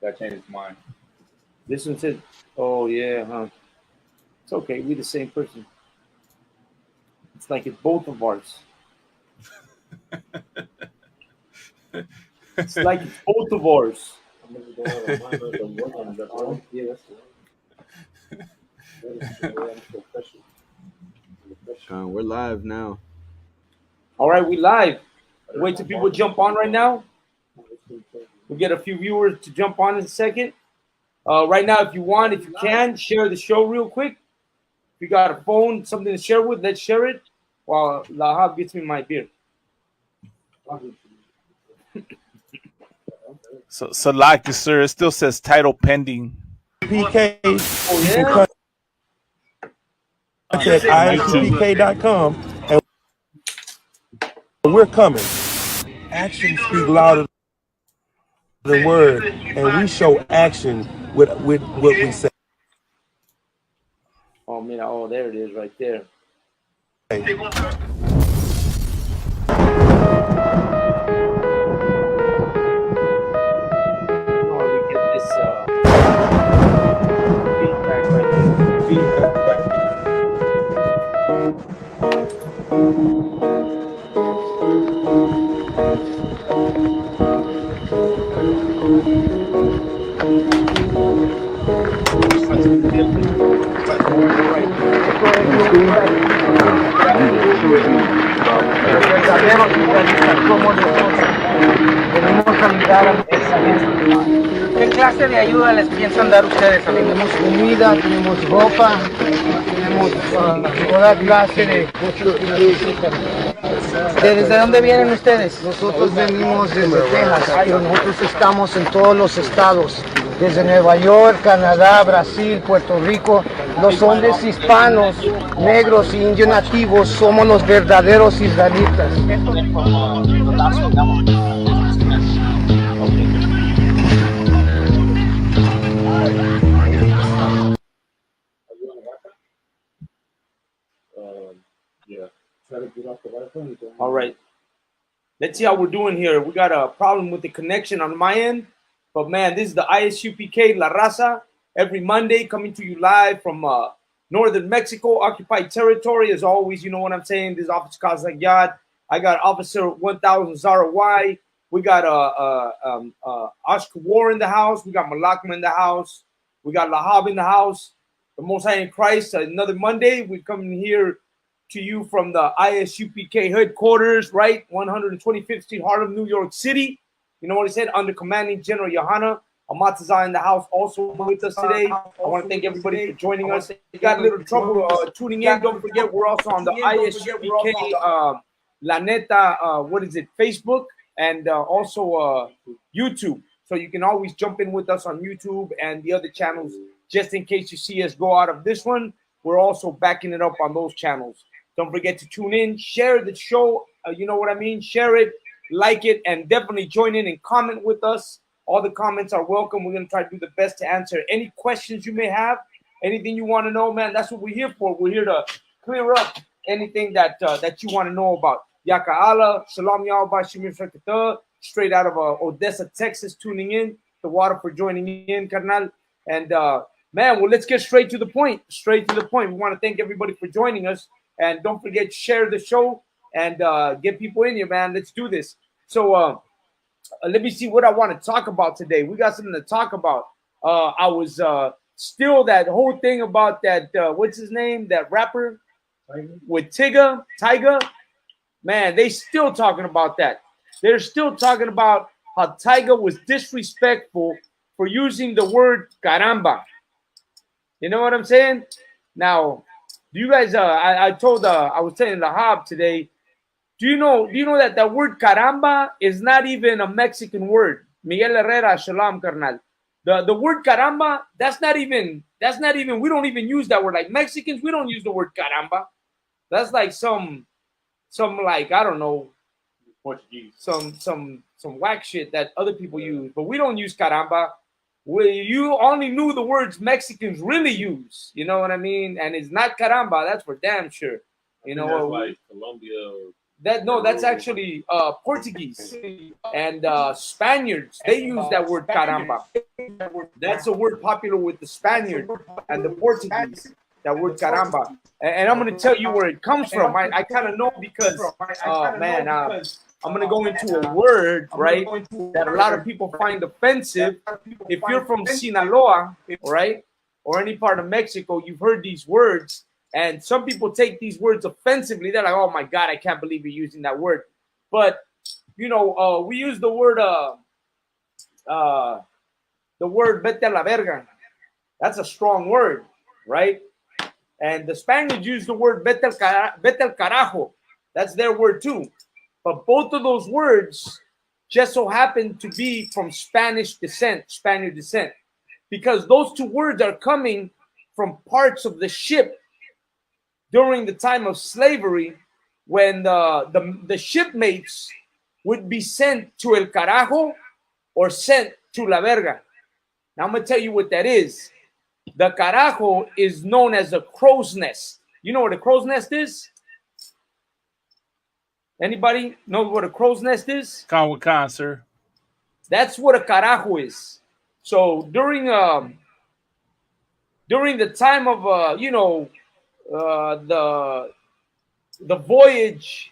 That changed his mind. This one said, "Oh yeah, huh? It's okay. We the same person. It's like it's both of ours. It's like it's both of ours." We're live now. All right, we live. Wait till people jump on right now. We'll get a few viewers to jump on in a second. Right now, if you want, if you can, share the show real quick. If you got a phone, something to share with, let's share it while Lahab gets me my beer. So like you, sir, it still says title pending. PK, Oh, you can yeah? contact isupk.com and we're coming. Actions speak louder than word, and we show action with what we say. Oh, man. Oh, there it is right there. Oh, we get this feedback right here. ¿Qué clase de ayuda les piensan dar ustedes? Tenemos comida, tenemos ropa, tenemos toda clase de cosas que necesitan. ¿Desde dónde vienen ustedes? Nosotros venimos desde Texas, pero nosotros estamos en todos los estados, desde Nueva York, Canadá, Brasil, Puerto Rico. Los hombres hispanos, negros e indios nativos somos los verdaderos israelitas. Yeah. All right. Let's see how we're doing here. We got a problem with the connection on my end. But, man, this is the ISUPK La Raza. Every Monday coming to you live from northern Mexico, occupied territory. As always, you know what I'm saying. This is Officer Kazak Yad. I got Officer 1000 Zara Y. We got Oscar War in the house. We got Malakma in the house. We got Lahab in the house. The Most High in Christ. Another Monday. We're coming here to you from the ISUPK headquarters, right? 125th Street, Harlem, New York City. You know what I said? Under commanding General Johanna Amatazai in the house, also with us today. I want to thank everybody for joining us. You got a little trouble tuning in. Don't forget, we're also on the ISUPK La Neta, Facebook, and also YouTube. So you can always jump in with us on YouTube and the other channels, just in case you see us go out of this one. We're also backing it up on those channels. Don't forget to tune in, share the show. You know what I mean? Share it, like it, and definitely join in and comment with us. All the comments are welcome. We're going to try to do the best to answer any questions you may have, anything you want to know, man. That's what we're here for. We're here to clear up anything that you want to know about. Yaka Allah, Shalom Yahweh, Shemir Shekatah, straight out of Odessa, Texas, tuning in. The water for joining in, Karnal. And, man, well, let's get straight to the point. Straight to the point. We want to thank everybody for joining us. And don't forget to share the show and get people in here, man. Let's do this. So let me see what I want to talk about today. We got something to talk about. I was still that whole thing about that, what's his name? That rapper with Tyga. Man, they still talking about that. They're still talking about how Tyga was disrespectful for using the word caramba. You know what I'm saying? Now, do you guys? I was telling Lahab today. Do you know that the word caramba is not even a Mexican word? Miguel Herrera, shalom, carnal. The word caramba, that's not even. We don't even use that word. Like Mexicans, we don't use the word caramba. That's like some like, I don't know, Portuguese. Some whack shit that other people use, but we don't use caramba. You only knew the words Mexicans really use, you know what I mean? And it's not caramba, that's for damn sure. You know, that's like Colombia. That's actually Portuguese and Spaniards. They use that word caramba. That's a word popular with the Spaniard and the Portuguese. That word caramba. And I'm going to tell you where it comes from. I kind of know because, man, I'm going to go into a word, right, that a lot of people find offensive. If you're from Sinaloa, right, or any part of Mexico, you've heard these words. And some people take these words offensively. They're like, oh, my God, I can't believe you're using that word. But, you know, we use the word vete a la verga. That's a strong word, right? And the Spaniards use the word vete al carajo. That's their word too. But both of those words just so happen to be from Spaniard descent. Because those two words are coming from parts of the ship during the time of slavery when the shipmates would be sent to el carajo or sent to la verga. Now I'm going to tell you what that is. The carajo is known as a crow's nest. You know what a crow's nest is? Anybody know what a crow's nest is? Con, sir. That's what a carajo is. So during the time of the voyage.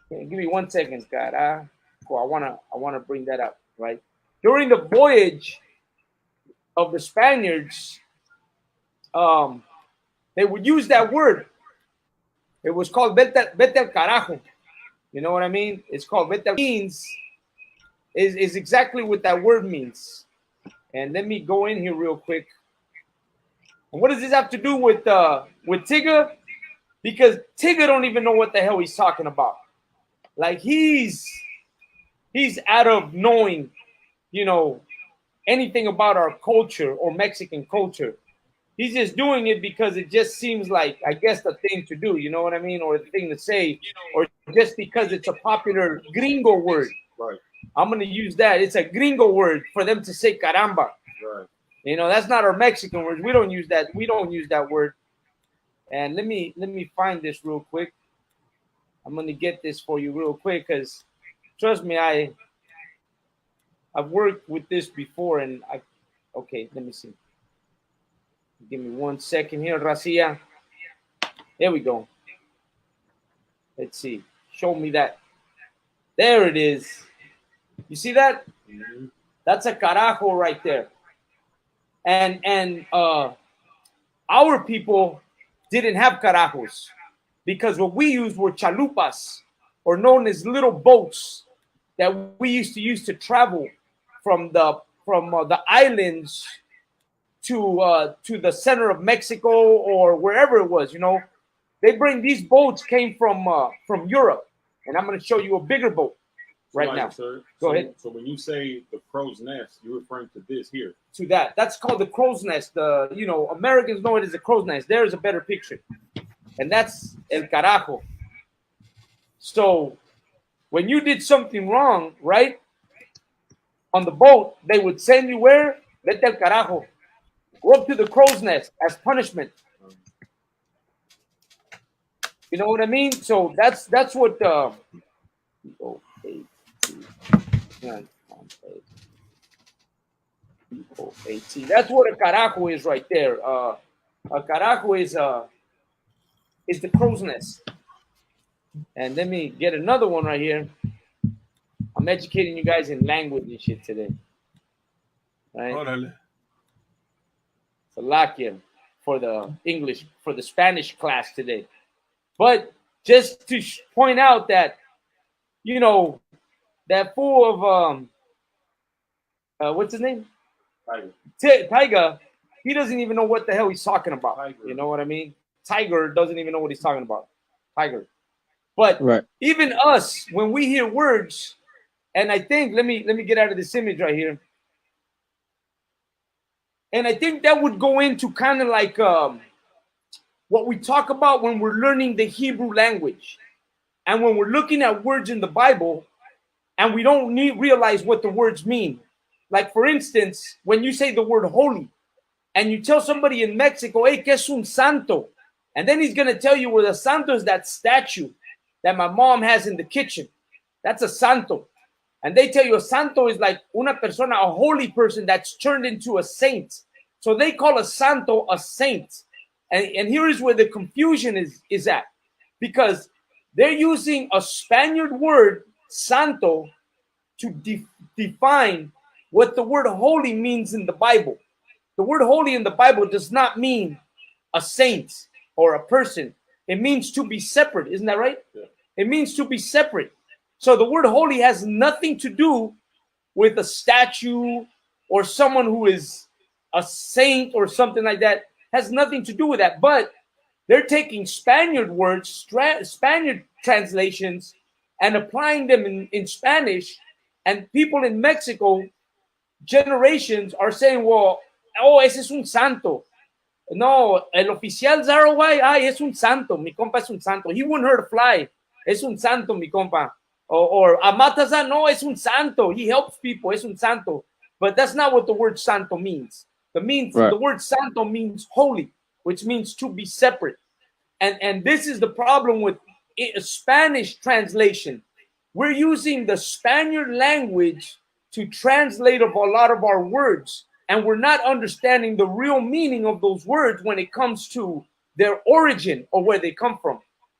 Give me 1 second, God. Cool. I wanna bring that up, right? During the voyage of the Spaniards, they would use that word. It was called vete al carajo. You know what I mean? It's called vete al means is exactly what that word means. And let me go in here real quick. And what does this have to do with Tigger? Because Tigger don't even know what the hell he's talking about. Like he's out of knowing, you know, anything about our culture or Mexican culture. He's just doing it because it just seems like, I guess, the thing to do, you know what I mean? Or the thing to say, or just because it's a popular gringo word. Right. I'm going to use that. It's a gringo word for them to say caramba. Right. You know, that's not our Mexican word. We don't use that. We don't use that word. And let me find this real quick. I'm going to get this for you real quick because, trust me, I've worked with this before. And okay, let me see. Give me 1 second here, Racia. There we go. Let's see. Show me that. There it is. You see that? Mm-hmm. That's a carajo right there. And our people didn't have carajos because what we used were chalupas, or known as little boats that we used to use to travel from the islands to the center of Mexico or wherever it was. You know, these boats came from Europe, and I'm going to show you a bigger boat right now. Sir, Go ahead. So when you say the crow's nest, you're referring to this here. To that. That's called the crow's nest. You know, Americans know it as a crow's nest. There's a better picture. And that's el carajo. So when you did something wrong, right, on the boat, they would send you where? Vete al carajo. Go up to the crow's nest as punishment. You know what I mean? So that's what that's what a carajo is right there. A carajo is the crow's nest. And let me get another one right here. I'm educating you guys in language and shit today. Right? Órale. Salakia for the English, for the Spanish class today. But just to point out that, you know, that fool of, what's his name? Tiger, he doesn't even know what the hell he's talking about. Tiger. You know what I mean? Tiger doesn't even know what he's talking about. Tiger. But right. Even us, when we hear words, and I think, let me get out of this image right here. And I think that would go into kind of like what we talk about when we're learning the Hebrew language. And when we're looking at words in the Bible, and we don't realize what the words mean. Like, for instance, when you say the word holy, and you tell somebody in Mexico, hey, que es un santo? And then he's going to tell you, well, the santo is that statue that my mom has in the kitchen. That's a santo. And they tell you a santo is like una persona, a holy person that's turned into a saint. So they call a santo a saint. And here is where the confusion is at. Because they're using a Spaniard word, santo, to define what the word holy means in the Bible. The word holy in the Bible does not mean a saint or a person. It means to be separate. Isn't that right? Yeah. It means to be separate. So the word holy has nothing to do with a statue or someone who is a saint or something like that. Has nothing to do with that. But they're taking Spaniard words, Spaniard translations, and applying them in Spanish. And people in Mexico, generations, are saying, well, oh, ese es un santo. No, el oficial Zaraway, ay, es un santo. Mi compa es un santo. He wouldn't hurt a fly. Es un santo, mi compa. Or Amataza, no, es un santo. He helps people, es un santo. But that's not what the word santo means. The word santo means holy, which means to be separate. And this is the problem with a Spanish translation. We're using the Spaniard language to translate a lot of our words, and we're not understanding the real meaning of those words when it comes to their origin or where they come from.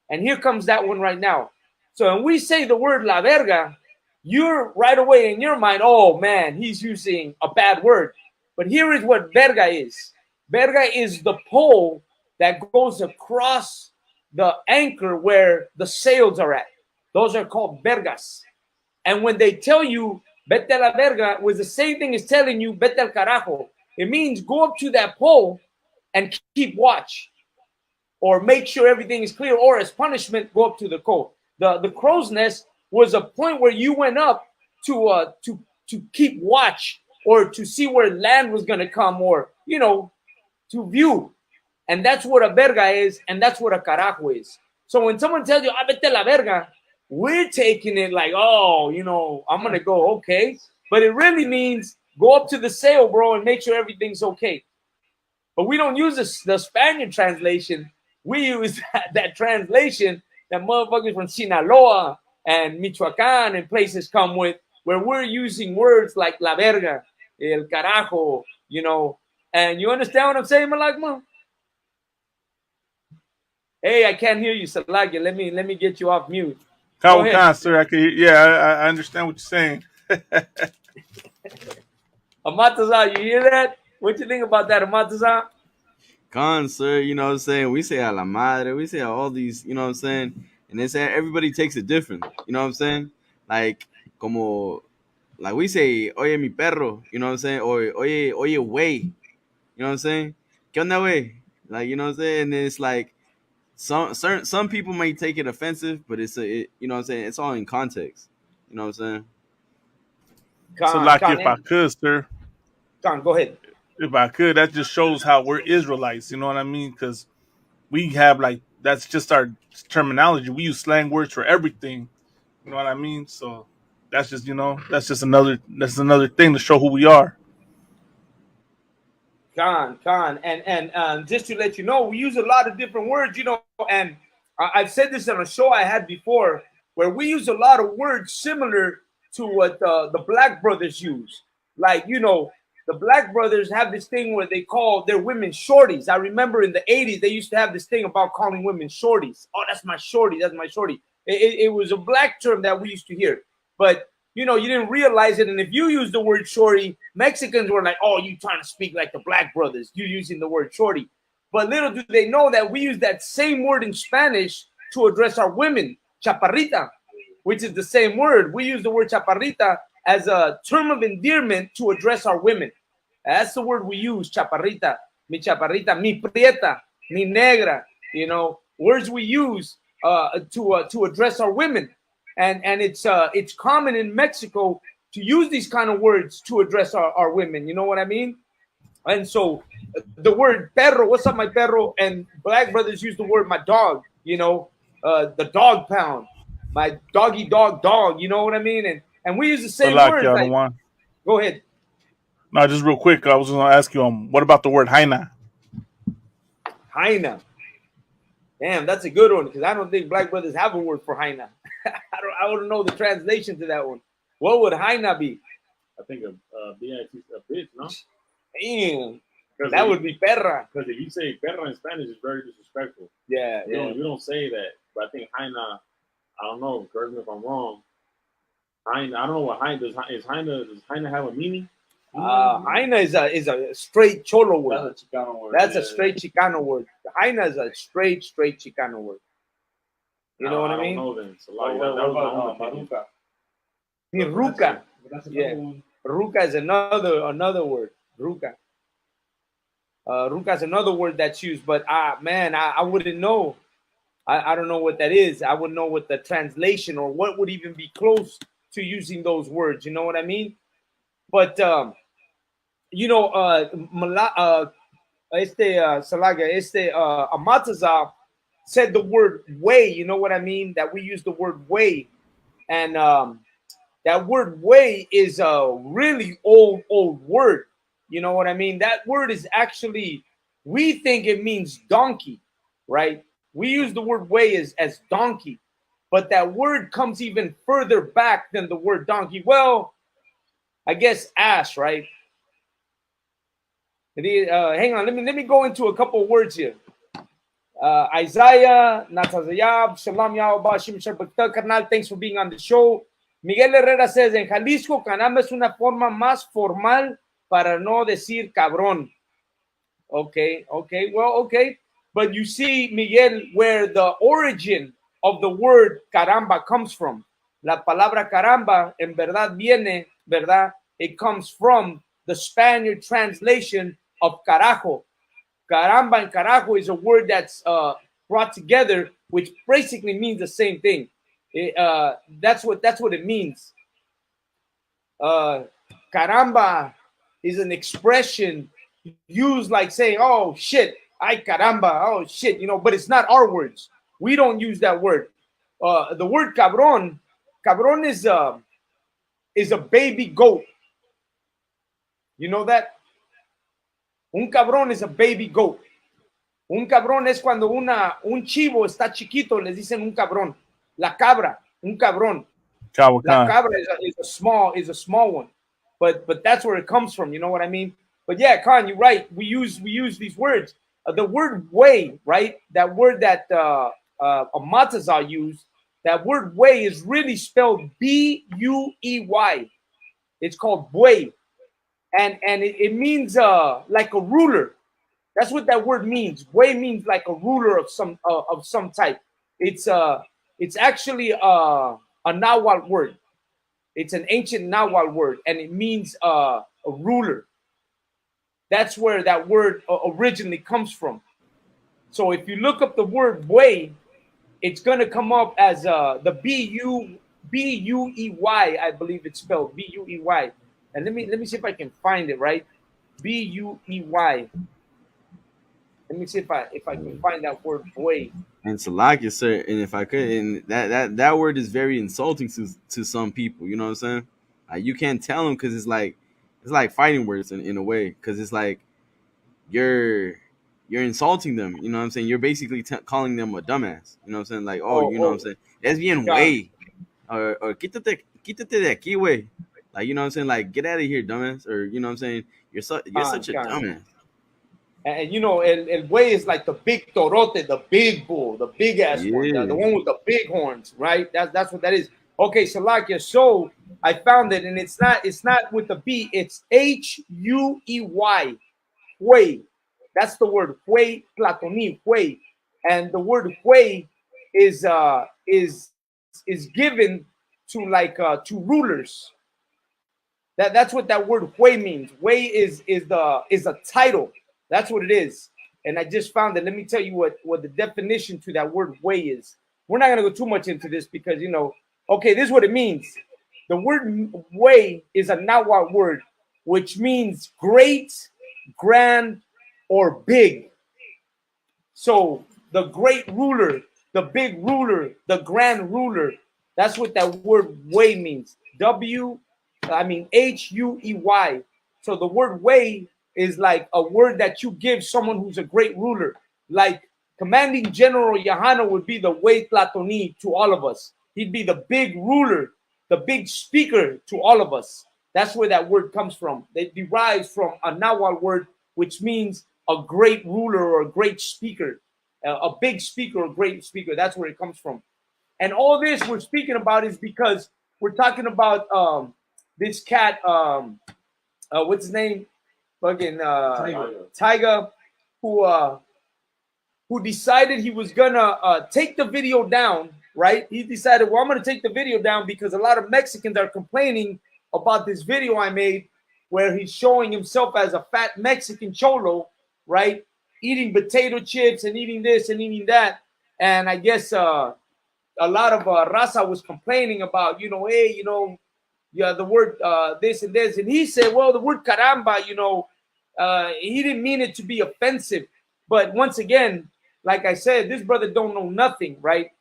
And here comes that one right now. So when we say the word la verga, you're right away in your mind, oh man, he's using a bad word. But here is what verga is. Verga is the pole that goes across the anchor where the sails are at. Those are called vergas. And when they tell you vete a la verga, was the same thing as telling you vete al carajo. It means go up to that pole and keep watch, or make sure everything is clear, or as punishment, go up to the cove. The crow's nest was a point where you went up to keep watch, or to see where land was going to come, or to view. And that's what a verga is, and that's what a carajo is. So when someone tells you vete la verga, we're taking it like, oh, I'm going to go, okay. But it really means go up to the sail, bro, and make sure everything's okay. But we don't use the Spaniard translation. We use that translation that motherfuckers from Sinaloa and Michoacan and places come with, where we're using words like la verga, el carajo, And you understand what I'm saying, Malagma? Hey, I can't hear you, Salagya. Let me get you off mute. Go ahead, sir. I understand what you're saying. Amataza, you hear that? What you think about that, Amataza? Con, sir, you know what I'm saying? We say a la madre, we say all these, you know what I'm saying? And they say everybody takes it different, you know what I'm saying? Like we say, oye mi perro, you know what I'm saying? Or oye, wey, you know what I'm saying? ¿Qué onda, wey? Like, you know what I'm saying? And it's like some people may take it offensive, but you know what I'm saying? It's all in context, you know what I'm saying? So, like, if I could, sir. Go ahead. If I could, that just shows how we're Israelites, you know what I mean? Because we have, that's just our terminology. We use slang words for everything, you know what I mean? So that's just, that's another thing to show who we are. Con. And just to let you know, we use a lot of different words, and I've said this on a show I had before, where we use a lot of words similar to what the Black brothers use. Like, the Black brothers have this thing where they call their women shorties. I remember in the 80s, they used to have this thing about calling women shorties. Oh, that's my shorty. That's my shorty. It was a Black term that we used to hear. But, you didn't realize it. And if you use the word shorty, Mexicans were like, oh, you trying to speak like the Black brothers. You're using the word shorty. But little do they know that we use that same word in Spanish to address our women, chaparrita, which is the same word. We use the word chaparrita as a term of endearment to address our women. That's the word we use, chaparrita, mi prieta, mi negra, words we use to address our women. And it's common in Mexico to use these kind of words to address our women. You know what I mean? And so the word perro, what's up, my perro? And Black brothers use the word my dog, the dog pound, my doggy dog, you know what I mean? And we use the same word. Go ahead. No, just real quick, I was going to ask you, what about the word Jaina? Jaina. Damn, that's a good one, because I don't think Black brothers have a word for Jaina. I don't know the translation to that one. What would Jaina be? I think a bitch, no? Damn. That would be perra. Because if you say perra in Spanish, it's very disrespectful. Yeah, You don't say that. But I think Jaina, I don't know, correct me if I'm wrong. Jaina, I don't know what Jaina does. Does Jaina have a meaning? Jaina is a straight cholo word. That's a Chicano word. That's a straight Chicano word. Jaina is a straight Chicano word. You know what I mean? I don't know then. So What about Maruca? Ruca. That's Yeah. another one. Ruca is another word. Ruca. Ruca is another word that's used, but man, I wouldn't know. I don't know what that is. I wouldn't know what the translation or what would even be close to using those words. You know what I mean? But you know, Salaga, Amataza said the word way. You know what I mean? That we use the word way, and that word way is a really old word. You know what I mean? That word is actually, we think it means donkey, right? We use the word way as donkey, but that word comes even further back than the word donkey. Well, I guess ass, right? Hang on, let me go into a couple of words here. Isaiah, Natazayab, Shalom Yahweh, Shim Shabbat, Carnal, thanks for being on the show. Miguel Herrera says, en Jalisco, caramba es una forma más formal para no decir cabrón. Okay. But you see, Miguel, where the origin of the word caramba comes from. La palabra caramba, en verdad viene, ¿verdad? It comes from the Spaniard translation of carajo. Caramba and carajo is a word that's brought together, which basically means the same thing. That's what it means. Caramba is an expression used like saying, "Oh shit, ay caramba, oh shit," you know. But it's not our words. We don't use that word. The word cabrón is a baby goat. You know that? Un cabrón is a baby goat. Un cabrón es cuando un chivo está chiquito, les dicen un cabrón. La cabra, un cabrón. La cabra is a small one, but that's where it comes from. You know what I mean? But yeah, Khan, you're right. We use these words. The word way, right? That word that Amatazar used. That word way is really spelled B-U-E-Y. It's called buey, and it means like a ruler. That's what that word means. Buey means like a ruler of some type. It's actually a Nahuatl word. It's an ancient Nahuatl word, and it means a ruler. That's where that word originally comes from. So if you look up the word buey, it's gonna come up as the B-U-E-Y, I believe it's spelled B-U-E-Y. And let me see if I can find it, right? B-U-E-Y. Let me see if I can find that word buey. And Salakia, sir, and if I could, and that word is very insulting to some people. You know what I'm saying? Like, you can't tell them because it's like fighting words in a way, because it's like you're insulting them. You know what I'm saying? You're basically calling them a dumbass. You know what I'm saying? Like, you know what I'm saying? That's bien way, or quítate de aquí, way. Like, you know what I'm saying? Like, get out of here, dumbass. Or, you know what I'm saying? You're such a dumbass. And you know, el buey is like the big torote, the big bull, the big ass one, the one with the big horns, right? That's what that is. Okay, Salakia. So I found it, and it's not with the B. It's H-U-E-Y, huey. That's the word huey, platoni, huey, and the word huey is given to like to rulers. That's what that word huey means. Huey is a title. That's what it is. And I just found it. Let me tell you what the definition to that word way is. We're not going to go too much into this because, you know, okay, this is what it means. The word way is a Nahuatl word, which means great, grand, or big. So the great ruler, the big ruler, the grand ruler, that's what that word way means. H-U-E-Y. So the word way is like a word that you give someone who's a great ruler. Like Commanding General Yahana would be the way Platoni to all of us. He'd be the big ruler the big speaker to all of us. That's where that word comes from. It derives from a Nahuatl word, which means a great ruler or a great speaker, a big speaker or great speaker. That's where it comes from. And all this we're speaking about is because we're talking about this cat, what's his name? Fucking Tiger, who decided he was gonna take the video down, right? He decided, well, I'm gonna take the video down because a lot of Mexicans are complaining about this video I made where he's showing himself as a fat Mexican cholo, right? Eating potato chips and eating this and eating that. And I guess a lot of Raza was complaining about, hey, yeah, the word this and this. And he said, well, the word caramba, he didn't mean it to be offensive. But once again, like I said, this brother don't know nothing, right?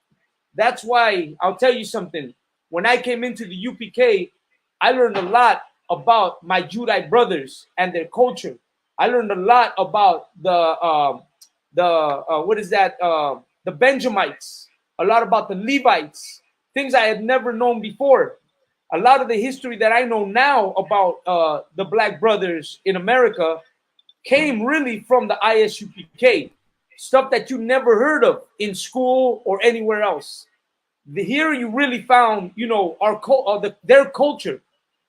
That's why I'll tell you something. When I came into the UPK, I learned a lot about my Judite brothers and their culture. I learned a lot about the Benjamites, a lot about the Levites, things I had never known before. A lot of the history that I know now about the Black brothers in America came really from the ISUPK, stuff that you never heard of in school or anywhere else. Here you really found, their culture.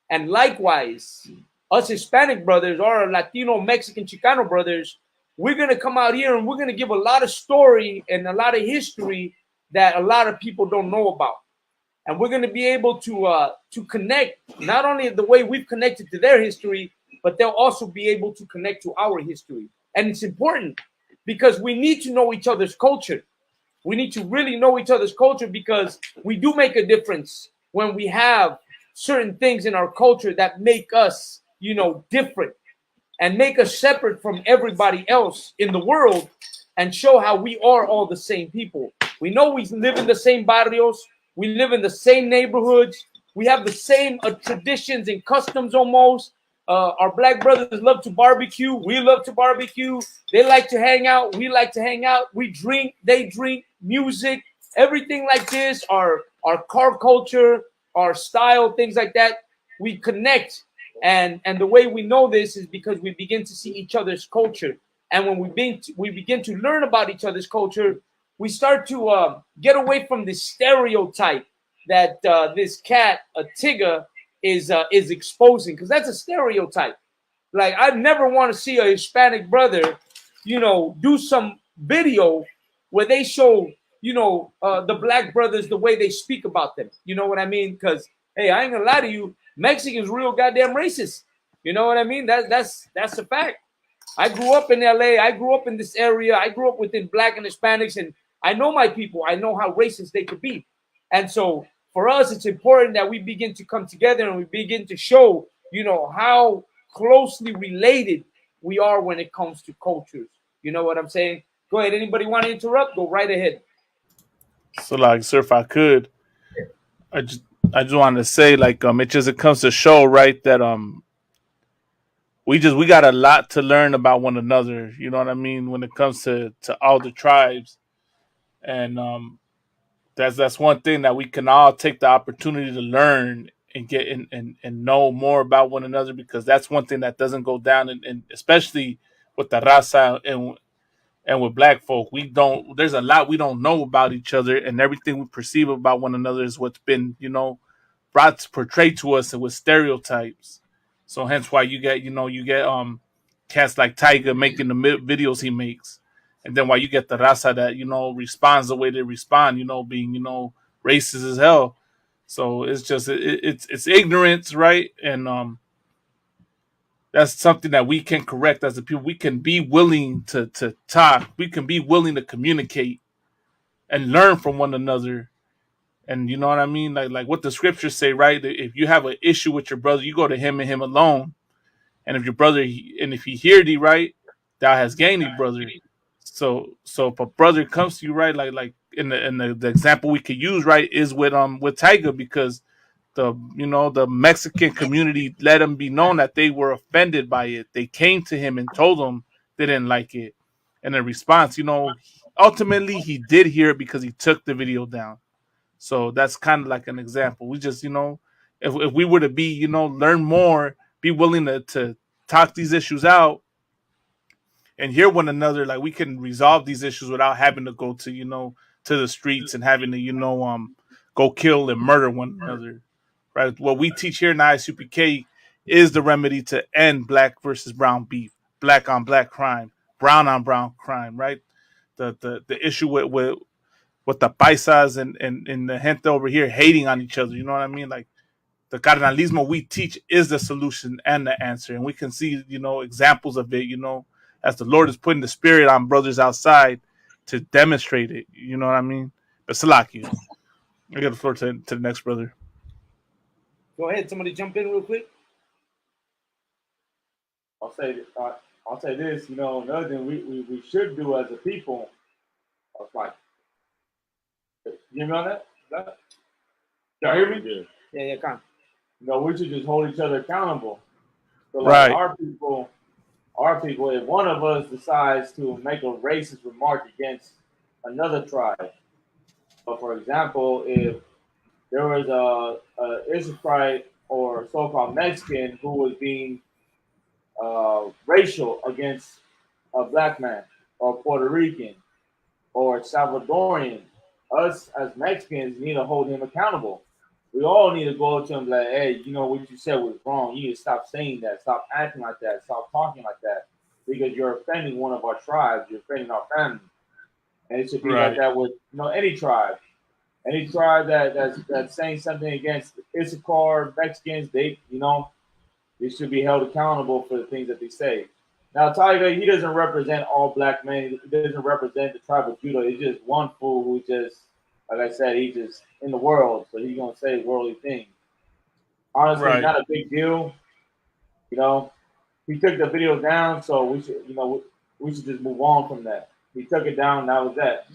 And likewise, us Hispanic brothers or Latino, Mexican, Chicano brothers, we're going to come out here and we're going to give a lot of story and a lot of history that a lot of people don't know about. And we're going to be able to connect not only the way we've connected to their history, but they'll also be able to connect to our history. And it's important because we need to know each other's culture. We need to really know each other's culture because we do make a difference when we have certain things in our culture that make us, different and make us separate from everybody else in the world and show how we are all the same people. We know we live in the same barrios. We live in the same neighborhoods. We have the same traditions and customs almost. Our Black brothers love to barbecue. We love to barbecue. They like to hang out. We like to hang out. We drink. They drink. Music. Everything like this. Our car culture. Our style. Things like that. We connect. And the way we know this is because we begin to see each other's culture. And when we begin to learn about each other's culture, we start to get away from this stereotype that this cat, a Tigger, is exposing, because that's a stereotype. Like, I never want to see a Hispanic brother, do some video where they show, the Black brothers the way they speak about them. You know what I mean? Because, hey, I ain't gonna lie to you, Mexicans real goddamn racist. You know what I mean? That's a fact. I grew up in LA. I grew up in this area. I grew up within Black and Hispanics, and I know my people. I know how racist they could be. And so for us, it's important that we begin to come together and we begin to show, how closely related we are when it comes to cultures. You know what I'm saying? Go ahead. Anybody want to interrupt? Go right ahead. So, like, sir, if I could, I just wanted to say, like, it comes to show, right, that we got a lot to learn about one another. You know what I mean? When it comes to all the tribes, and that's one thing that we can all take the opportunity to learn and get and know more about one another, because that's one thing that doesn't go down, and especially with the raza and with Black folk, there's a lot we don't know about each other, and everything we perceive about one another is what's been, portrayed to us with stereotypes. So hence why you get cats like Tiger making the videos he makes, and then why you get the raza that responds the way they respond, being racist as hell. So it's just it's ignorance, right? And that's something that we can correct as a people. We can be willing to talk. We can be willing to communicate and learn from one another. And you know what I mean? Like what the scriptures say, right? If you have an issue with your brother, you go to him and him alone. And if your brother, and if he hear thee, right, thou has gained thee, brother. So if a brother comes to you, right, like in the example we could use, right, is with Tiger, because the Mexican community let him be known that they were offended by it. They came to him and told him they didn't like it. And in response, ultimately he did hear it because he took the video down. So that's kind of like an example. We just, if we were to be, you know, learn more, be willing to talk these issues out and hear one another, like we can resolve these issues without having to go to, you know, to the streets and having to, you know, go kill and murder one another. Right? What we teach here in ISUPK is the remedy to end black versus brown beef, black on black crime, brown on brown crime, right? The issue with the paisas and the gente over here hating on each other, you know what I mean? Like the carnalismo we teach is the solution and the answer. And we can see, you know, examples of it, you know, as the Lord is putting the spirit on brothers outside to demonstrate it. You know what I mean? But Salaki, I got the floor to the next brother. Go ahead. Somebody jump in real quick. I'll say this, you know, another thing we should do as a people. I was like, you know that? Y'all hear me? Yeah, come. You know, we should just hold each other accountable. So like Right. our people, if one of us decides to make a racist remark against another tribe, so for example, if there was a Israelite or so-called Mexican who was being racial against a black man or Puerto Rican or Salvadorian, us as Mexicans need to hold him accountable. We all need to go up to him like, hey, you know what you said was wrong. You need to stop saying that. Stop acting like that. Stop talking like that. Because you're offending one of our tribes. You're offending our family. And it should be like that with, you know, any tribe. Any tribe that's saying something against Issachar, Mexicans, they should be held accountable for the things that they say. Now, Tiger, he doesn't represent all black men. He doesn't represent the tribe of Judah. He's just one fool who just, like I said, he's just in the world, so he's gonna say worldly things. Honestly, not a big deal. You know, he took the video down, so we should just move on from that. He took it down, and that was that.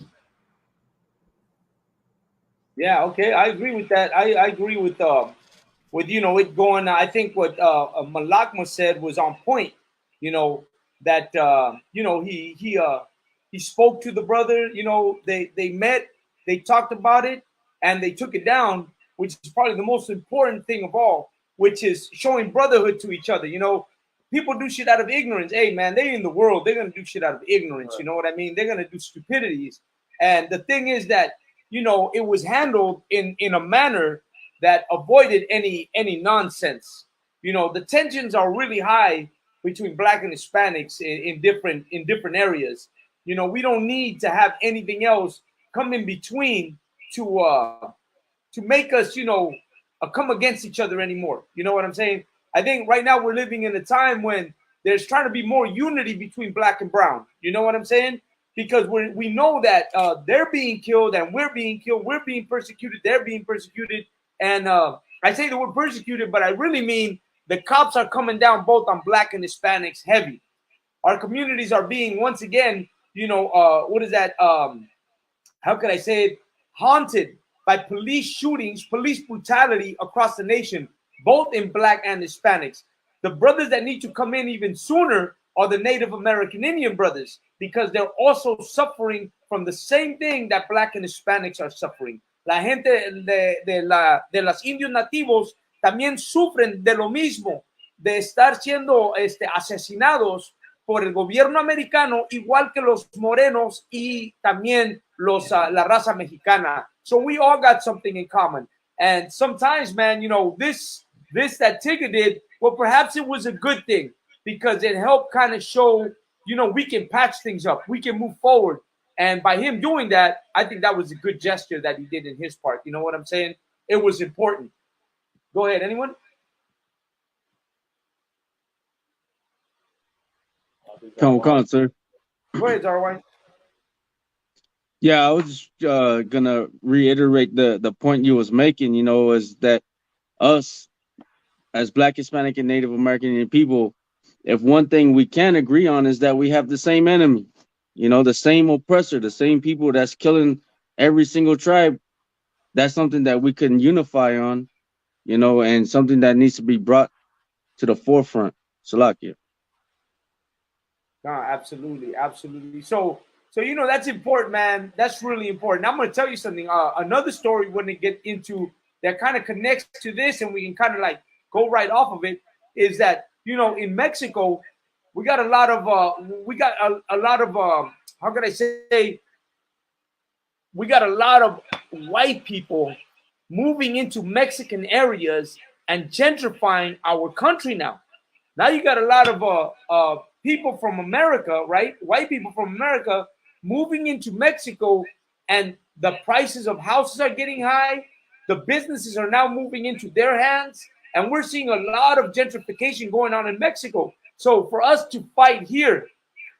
Yeah, okay, I agree with that. I agree with you know it going. I think what Malakma said was on point. You know that you know he spoke to the brother. You know they met, they talked about it, and they took it down, which is probably the most important thing of all, which is showing brotherhood to each other. You know, people do shit out of ignorance. Hey man, they in the world, they're gonna do shit out of ignorance. Right. You know what I mean? They're gonna do stupidities. And the thing is that, you know, it was handled in a manner that avoided any nonsense. You know, the tensions are really high between black and Hispanics in different areas. You know, we don't need to have anything else come in between to make us, you know, come against each other anymore. You know what I'm saying? I think right now we're living in a time when there's trying to be more unity between black and brown. You know what I'm saying? Because we know that they're being killed and we're being killed. We're being persecuted. They're being persecuted. And I say the word persecuted, but I really mean the cops are coming down both on black and Hispanics heavy. Our communities are being, once again, you know, what is that? How can I say it? Haunted by police shootings, police brutality across the nation, both in black and Hispanics. The brothers that need to come in even sooner are the Native American Indian brothers, because they're also suffering from the same thing that black and Hispanics are suffering. La gente de los indios nativos también sufren de lo mismo, de estar siendo asesinados por el gobierno americano, igual que los morenos y también la raza mexicana. So we all got something in common. And sometimes, man, you know, this that Tigger did, well, perhaps it was a good thing, because it helped kind of show, you know, we can patch things up. We can move forward. And by him doing that, I think that was a good gesture that he did in his part. You know what I'm saying? It was important. Go ahead, anyone? Come on, sir. Go ahead, Zarwine. Yeah, I was just gonna reiterate the point you was making. You know, is that us as Black, Hispanic, and Native American Indian people, if one thing we can agree on is that we have the same enemy. You know, the same oppressor, the same people that's killing every single tribe. That's something that we can unify on. You know, and something that needs to be brought to the forefront. Salakia. No, absolutely, absolutely. So you know, that's important, man. That's really important. Now, I'm going to tell you something. Another story we're going to get into that kind of connects to this, and we can kind of like go right off of it, is that in Mexico we got a lot of how could I say, we got a lot of white people moving into Mexican areas and gentrifying our country now. Now you got a lot of people from America, right? White people from America moving into Mexico, and the prices of houses are getting high. The businesses are now moving into their hands, and we're seeing a lot of gentrification going on in Mexico. So for us to fight here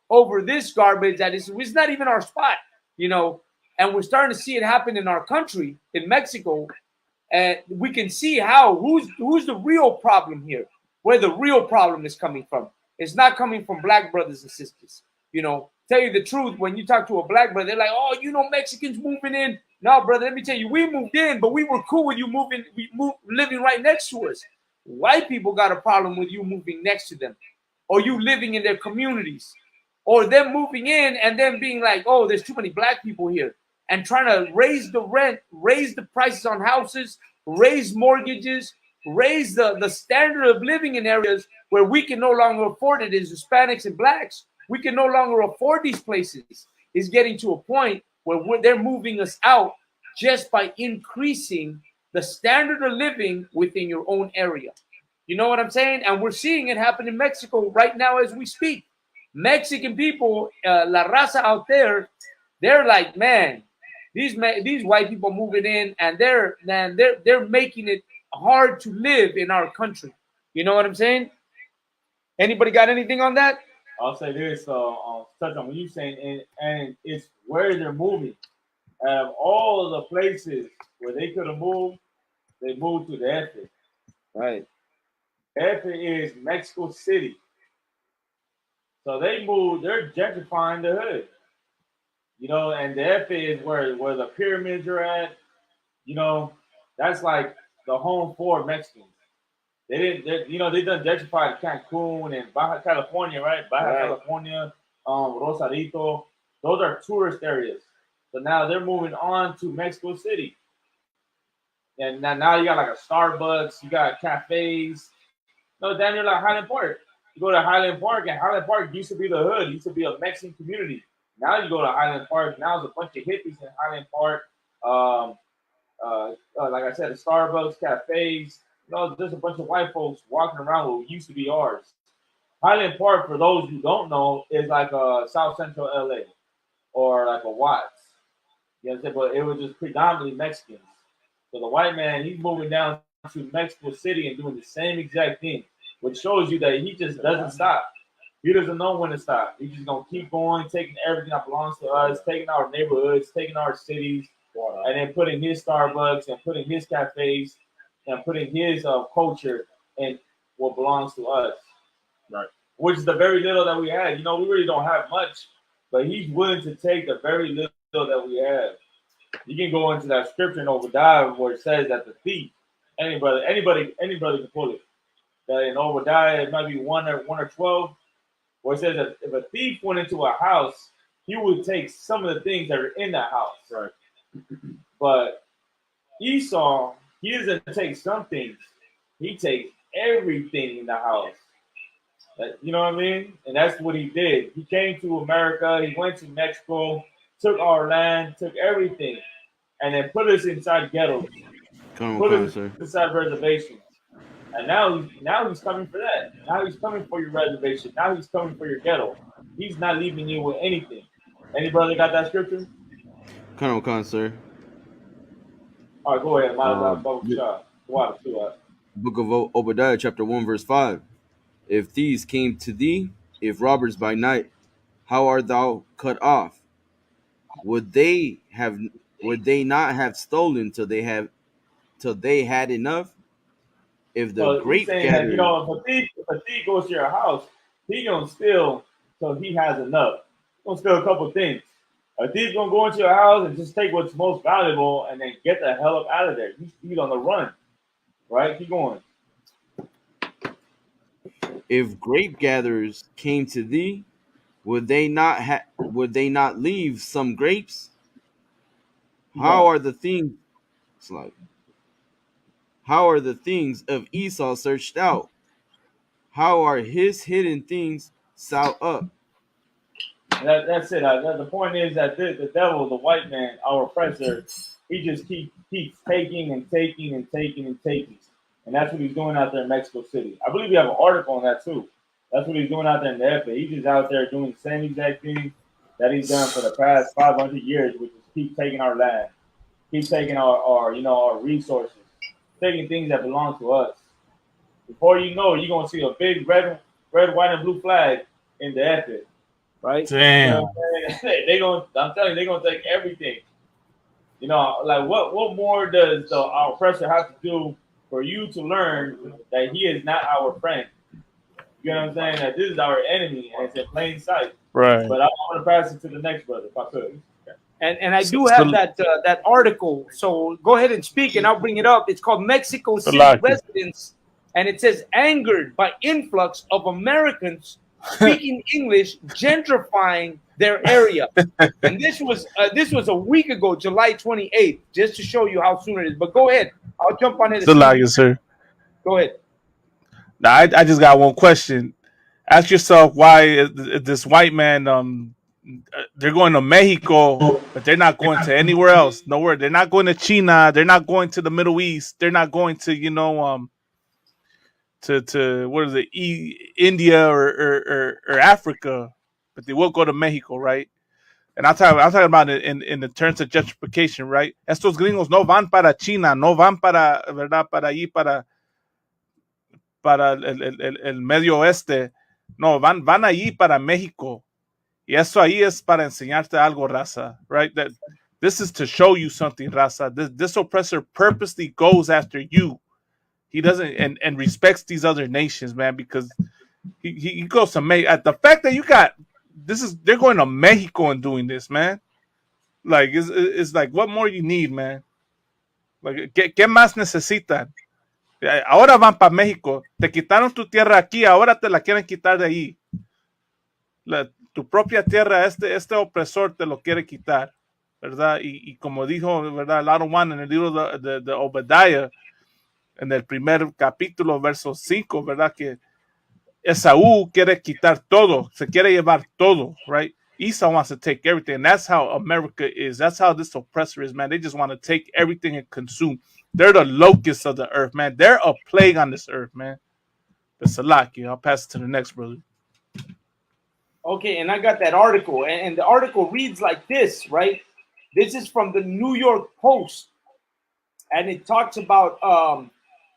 over this garbage that is it's not even our spot, and we're starting to see it happen in our country, in Mexico, and we can see how who's the real problem here, where the real problem is coming from. It's not coming from black brothers and sisters. Tell you the truth, when you talk to a black brother, they're like, oh, Mexicans moving in. No, brother, let me tell you, we moved in, but we were cool with you living right next to us. White people got a problem with you moving next to them, or you living in their communities, or them moving in and then being like, oh, there's too many black people here, and trying to raise the rent, raise the prices on houses, raise mortgages, raise the standard of living in areas where we can no longer afford it as Hispanics and blacks. We can no longer afford these places. Is getting to a point where they're moving us out just by increasing the standard of living within your own area. You know what I'm saying? And we're seeing it happen in Mexico right now as we speak. Mexican people, La Raza out there, they're like, man, these white people moving in, and they're making it hard to live in our country. You know what I'm saying? Anybody got anything on that? I'll say this. Touch on what you're saying, and it's where they're moving. Out of all of the places where they could have moved, they moved to the F. Right. F is Mexico City. So they moved. They're gentrifying the hood. And the F is where the pyramids are at. That's like the home for Mexicans. They done gentrified Cancun and Baja California, right? Baja California, Rosarito. Those are tourist areas. So now they're moving on to Mexico City. And now you got like a Starbucks, you got cafes. No, down there like Highland Park. You go to Highland Park, and Highland Park used to be the hood, used to be a Mexican community. Now you go to Highland Park, now there's a bunch of hippies in Highland Park. Like I said, the Starbucks, cafes. There's a bunch of white folks walking around what used to be ours. Highland Park, for those who don't know, is like a South Central LA or like a Watts. You know what I'm saying? But it was just predominantly Mexicans. So the white man, he's moving down to Mexico City and doing the same exact thing, which shows you that he just doesn't stop. He doesn't know when to stop. He's just gonna keep going, taking everything that belongs to us, taking our neighborhoods, taking our cities, and then putting his Starbucks and putting his cafes and putting his culture in what belongs to us. Right. Which is the very little that we had. We really don't have much, but he's willing to take the very little that we have. You can go into that scripture in Obadiah where it says that the thief, anybody can pull it. That in Obadiah it might be 1 or 12, where it says that if a thief went into a house, he would take some of the things that are in that house. Right. But Esau, he doesn't take some things. He takes everything in the house. You know what I mean? And that's what he did. He came to America. He went to Mexico, took our land, took everything, and then put us inside ghettos. Put us inside reservations. And now he's coming for that. Now he's coming for your reservation. Now he's coming for your ghetto. He's not leaving you with anything. Any brother got that scripture? Come, sir. All right, go ahead. Book of Obadiah, chapter 1, verse 5. If thieves came to thee, if robbers by night, how art thou cut off? Would they not have stolen till they had enough? If the he's saying that, if a thief goes to your house, he gonna steal till he has enough. He's gonna steal a couple things. A thief gonna go into your house and just take what's most valuable and then get the hell up out of there. He's on the run, right? Keep going. If grape gatherers came to thee, would they not leave some grapes? How are the things? It's like How are the things of Esau searched out? How are his hidden things sought up? That's it. The point is that the devil, the white man, our oppressor, he just keeps taking and taking and taking and taking, and that's what he's doing out there in Mexico City. I believe we have an article on that too. That's what he's doing out there in the EFA. He's just out there doing the same exact thing that he's done for the past 500 years, which is keep taking our land, keep taking our our resources, taking things that belong to us. Before you know it, you're gonna see a big red, white, and blue flag in the EFA. Right? Damn. You know what I'm saying? I'm telling you, they're gonna take everything. You know, like what more does our oppressor have to do for you to learn that he is not our friend? You know what I'm saying? That this is our enemy and it's in plain sight. Right. But I want to pass it to the next brother if I could. And I do have that article. So go ahead and speak, and I'll bring it up. It's called Mexico City Residents, and it says angered by influx of Americans speaking English, gentrifying their area. And this was a week ago, July 28th, just to show you how soon it is. But go ahead, I'll jump on it. Still like it, sir. Go ahead. Now, I just got one question. Ask yourself why this white man they're going to Mexico, but they're not going to anywhere else. Nowhere. They're not going to China. They're not going to the Middle East. They're not going to to what is it, India or Africa, but they will go to Mexico, right? And I'm talking about it in the terms of gentrification, right? Estos gringos no van para China, no van para, ¿verdad? Para allí, para el Medio Oeste. No, van allí para México. Y eso ahí es para enseñarte algo, Raza, right? That this is to show you something, Raza. This oppressor purposely goes after you. He doesn't and respects these other nations, man, because he goes to Mexico. The fact that you got they're going to Mexico and doing this, man. Like it's like, what more you need, man? Like, ¿qué más necesitan? Ahora van para México. Te quitaron tu tierra aquí, ahora te la quieren quitar de ahí. Tu propia tierra, este opresor te lo quiere quitar, ¿verdad? Y como dijo, ¿verdad? Lado One en el libro de Obadiah, en el primer capítulo, verso 5, ¿verdad? Que Esaú quiere quitar todo, se quiere llevar todo, right? Esau wants to take everything. And that's how America is. That's how this oppressor is, man. They just want to take everything and consume. They're the locusts of the earth, man. They're a plague on this earth, man. But Salaki, I'll pass it to the next brother. Okay, and I got that article, and the article reads like this, right? This is from the New York Post, and it talks about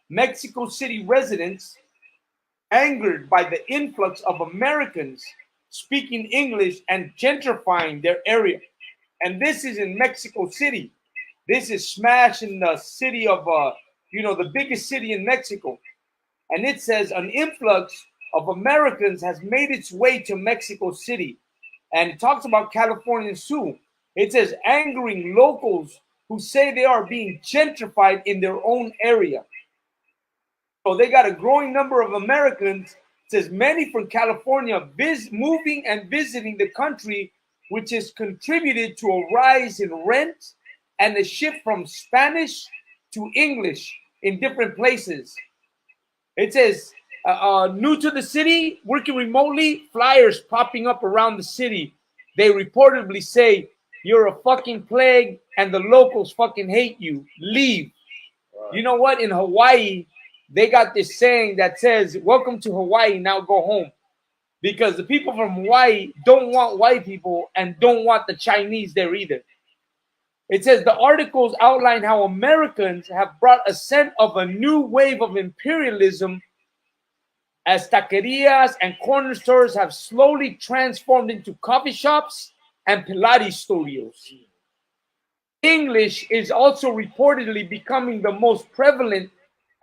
Mexico City residents angered by the influx of Americans speaking English and gentrifying their area. And this is in Mexico City. This is smash in the city of, the biggest city in Mexico. And it says an influx of Americans has made its way to Mexico City. And it talks about Californians too. It says angering locals who say they are being gentrified in their own area. So they got a growing number of Americans, it says many from California, moving and visiting the country, which has contributed to a rise in rent and a shift from Spanish to English in different places. It says, new to the city, working remotely, flyers popping up around the city. They reportedly say, you're a fucking plague and the locals fucking hate you. Leave. Wow. You know what? In Hawaii, they got this saying that says, welcome to Hawaii, now go home. Because the people from Hawaii don't want white people and don't want the Chinese there either. It says the articles outline how Americans have brought a scent of a new wave of imperialism as taquerias and corner stores have slowly transformed into coffee shops and Pilates studios. English is also reportedly becoming the most prevalent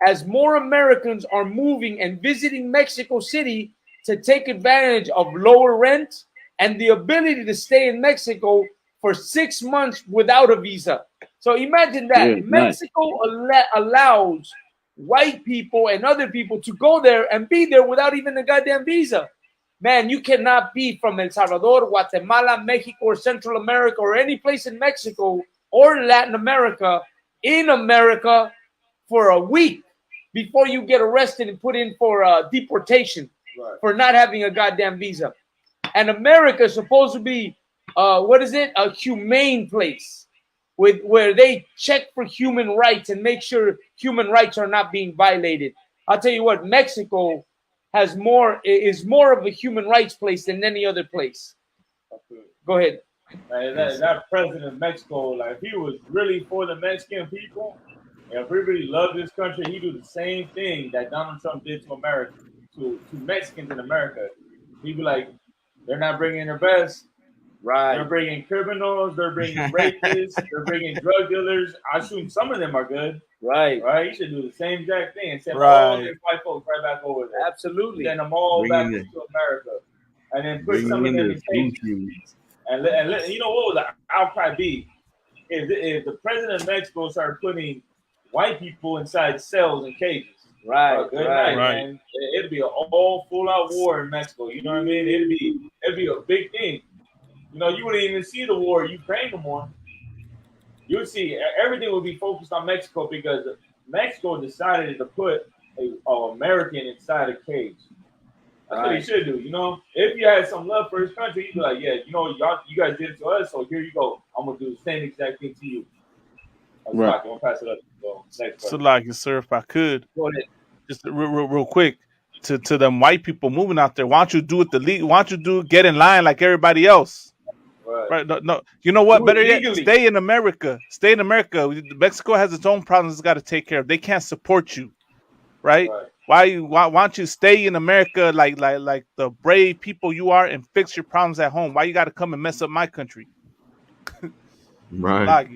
as more Americans are moving and visiting Mexico City to take advantage of lower rent and the ability to stay in Mexico for 6 months without a visa. So imagine that. Yeah, Mexico allows white people and other people to go there and be there without even a goddamn visa. Man, you cannot be from El Salvador, Guatemala, Mexico, or Central America, or any place in Mexico or Latin America, in America, for a week before you get arrested and put in for deportation for not having a goddamn visa. And America is supposed to be, what is it? A humane place with where they check for human rights and make sure human rights are not being violated. I'll tell you what, Mexico is more of a human rights place than any other place. Go ahead. That president of Mexico, like, if he was really for the Mexican people, and if we really love this country, he'd do the same thing that Donald Trump did to America, to Mexicans in America. He'd be like, they're not bringing their best. Right. They're bringing criminals. They're bringing rapists. They're bringing drug dealers. I assume some of them are good. Right. Right. You should do the same exact thing and send all these white folks right back over there. Absolutely. Send them all back to America, and then put some of them in cages. And you know what would the outcry be if the president of Mexico started putting white people inside cells and cages? Right. Good night, man. It'd be an all full out war in Mexico. You know what I mean? It'd be a big thing. You know, you wouldn't even see the war in Ukraine no more. You would see everything would be focused on Mexico because Mexico decided to put an American inside a cage. That's what he should do. You know, if you had some love for his country, he'd be like, yeah, you know, you guys did it to us, so here you go. I'm gonna do the same exact thing to you. I'm gonna pass it up. So, next so like, sir, if I could, go ahead. Just real quick, to them white people moving out there, why don't you do it why don't you get in line like everybody else? Right. No. You know what? Better yet, stay in America. Stay in America. Mexico has its own problems it's got to take care of. They can't support you. Right? Why don't you stay in America like the brave people you are and fix your problems at home? Why you got to come and mess up my country? Right.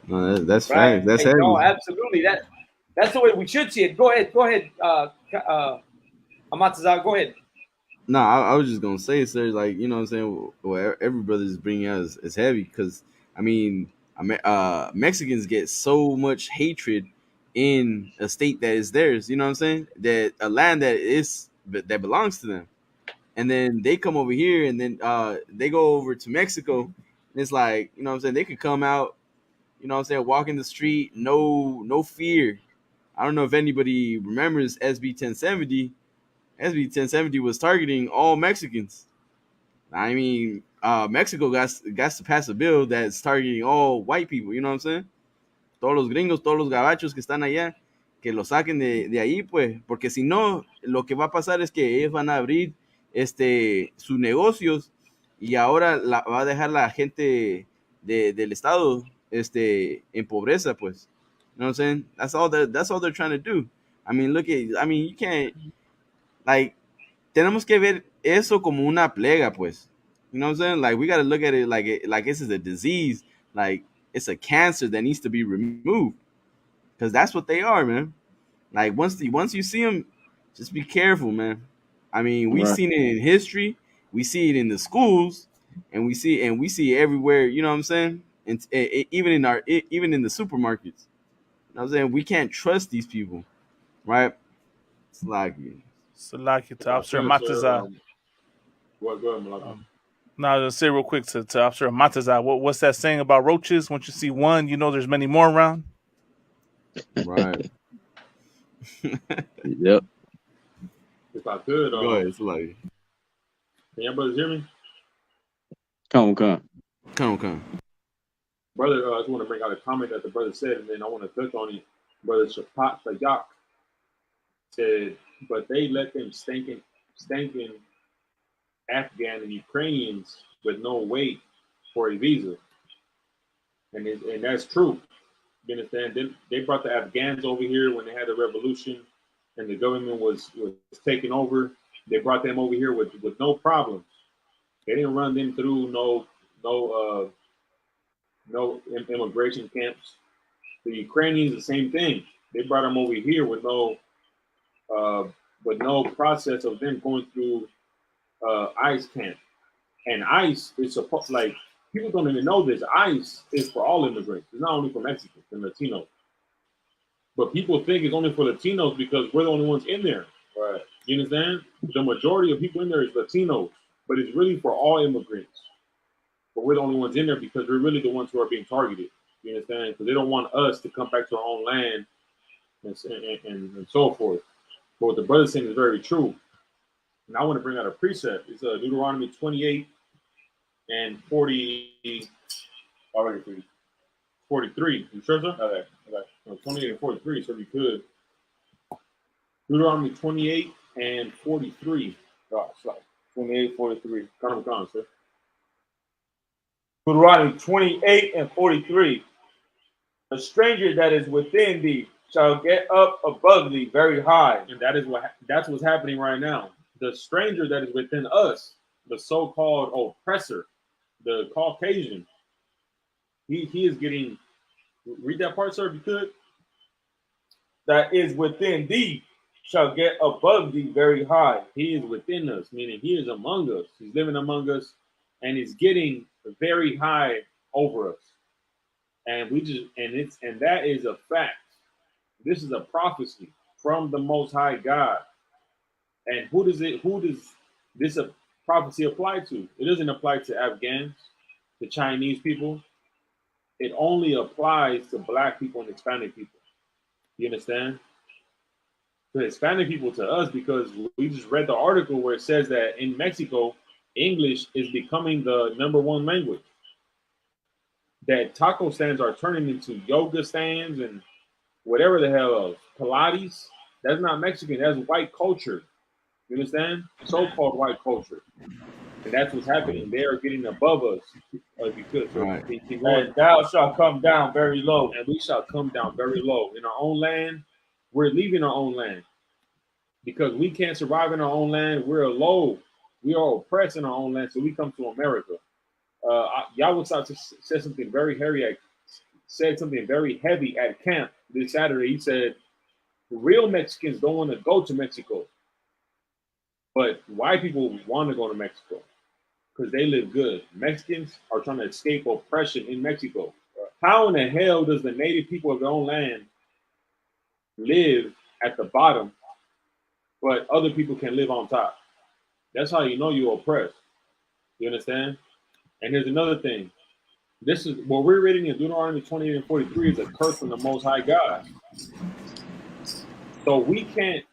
No, that's right. That's heavy. No, absolutely. That's the way we should see it. Go ahead. Amatazar, go ahead. No, I was just gonna say, sir, like, you know what I'm saying, what every brother is bringing out is heavy because I mean, Mexicans get so much hatred in a state that is theirs. You know what I'm saying? That a land that belongs to them, and then they come over here, and then they go over to Mexico, and it's like, you know what I'm saying, they could come out, you know what I'm saying, walk in the street, no fear. I don't know if anybody remembers SB 1070. SB 1070 was targeting all Mexicans. I mean, Mexico got to pass a bill that's targeting all white people. You know what I'm saying? Todos los gringos, todos los gabachos que están allá, que los saquen de ahí, pues, porque si no, lo que va a pasar es que ellos van a abrir sus negocios y ahora va a dejar la gente del estado en pobreza, pues. You know what I'm saying? That's all they're trying to do. I mean, you can't, like, tenemos que ver eso como una plega, pues. You know what I'm saying? Like, we got to look at it like this is a disease, like it's a cancer that needs to be removed, because that's what they are, man. Like, once you see them, just be careful, man. I mean, we've seen it in history, we see it in the schools, and we see it everywhere. You know what I'm saying? And even in the supermarkets. You know what I'm saying? We can't trust these people, right? It's like to Officer Mataza. Now, to say real quick to Officer Mataza, what's that saying about roaches? Once you see one, you know there's many more around. Right. Yep. If I could, go ahead, can y'all brothers hear me? Come. Brother, I just want to bring out a comment that the brother said, and then I want to touch on it. Brother Shapat Sayak said, but they let them stinking Afghan and Ukrainians with no weight for a visa. And that's true. You understand? They brought the Afghans over here when they had the revolution and the government was taking over. They brought them over here with no problem. They didn't run them through no immigration camps. The Ukrainians, the same thing. They brought them over here with no process of them going through ICE camp. And ICE is supposed, like, people don't even know this. ICE is for all immigrants. It's not only for Mexicans and Latinos. But people think it's only for Latinos because we're the only ones in there. Right. You understand? The majority of people in there is Latinos, but it's really for all immigrants. But we're the only ones in there because we're really the ones who are being targeted. You understand? Because they don't want us to come back to our own land and so forth. But what the brother saying is very true. And I want to bring out a precept. It's Deuteronomy 28 and 40. Already 3. 43. You sure, sir? Okay. 28 and 43, so we could. Deuteronomy 28 and 43. Oh, sorry. 28, 43. Come, sir. Deuteronomy 28 and 43. A stranger that is within thee shall get up above thee very high. And that's what's happening right now. The stranger that is within us, the so-called oppressor, the Caucasian, he is getting. Read that part, sir, if you could. That is within thee shall get above thee very high. He is within us, meaning he is among us. He's living among us, and he's getting very high over us. And that is a fact. This is a prophecy from the Most High God. And who does this prophecy apply to? It doesn't apply to Afghans, the Chinese people. It only applies to Black people and Hispanic people. You understand? The Hispanic people to us, because we just read the article where it says that in Mexico, English is becoming the #1 language. That taco stands are turning into yoga stands and whatever the hell else. Pilates, that's not Mexican, that's white culture. You understand? So-called white culture. And that's what's happening. They are getting above us. If you could. So Right. And thou shalt come down very low. And we shall come down very low. In our own land, we're leaving our own land. Because we can't survive in our own land. We're low. We are oppressed in our own land. So we come to America. Yahweh said something very heavy at camp this Saturday. He said, real Mexicans don't want to go to Mexico. But white people want to go to Mexico because they live good. Mexicans are trying to escape oppression in Mexico. How in the hell does the native people of their own land live at the bottom, but other people can live on top? That's how you know you're oppressed. You understand? And here's another thing. This is what we're reading in Deuteronomy 28 and 43 is a curse from the Most High God. So we can't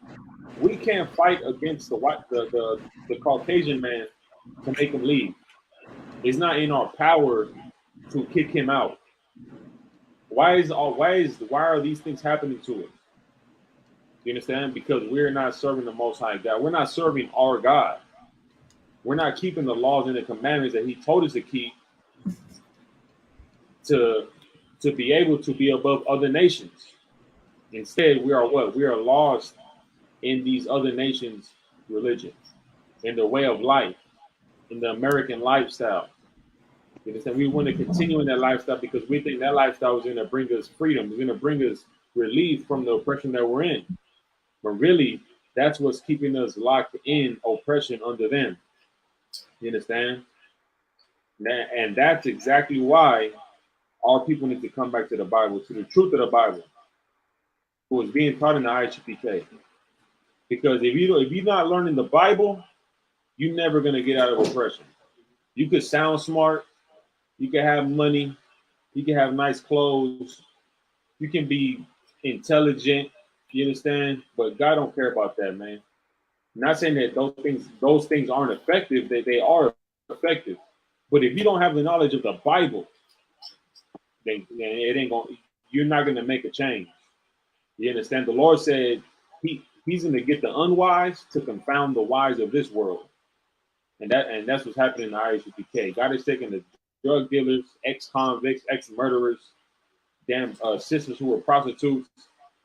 fight against the Caucasian man to make him leave. It's not in our power to kick him out. Why are these things happening to us? You understand? Because we're not serving the Most High God. We're not serving our God. We're not keeping the laws and the commandments that He told us to keep to be able to be above other nations. Instead, we are what? We are lost in these other nations' religion, in the way of life, in the American lifestyle. You understand? We want to continue in that lifestyle because we think that lifestyle is going to bring us freedom. It's going to bring us relief from the oppression that we're in. But really, that's what's keeping us locked in oppression under them. You understand? And that's exactly why our people need to come back to the Bible, to the truth of the Bible, who is being taught in the IHPK. Because if you're not learning the Bible, you're never going to get out of oppression. You could sound smart, you can have money, you can have nice clothes, you can be intelligent, you understand? But God don't care about that, man. I'm not saying that those things aren't effective, that they are effective. But if you don't have the knowledge of the Bible, then it ain't you're not gonna make a change. You understand? The Lord said He's gonna get the unwise to confound the wise of this world. And that's what's happening in the IHPK. God is taking the drug dealers, ex-convicts, ex-murderers, damn sisters who were prostitutes,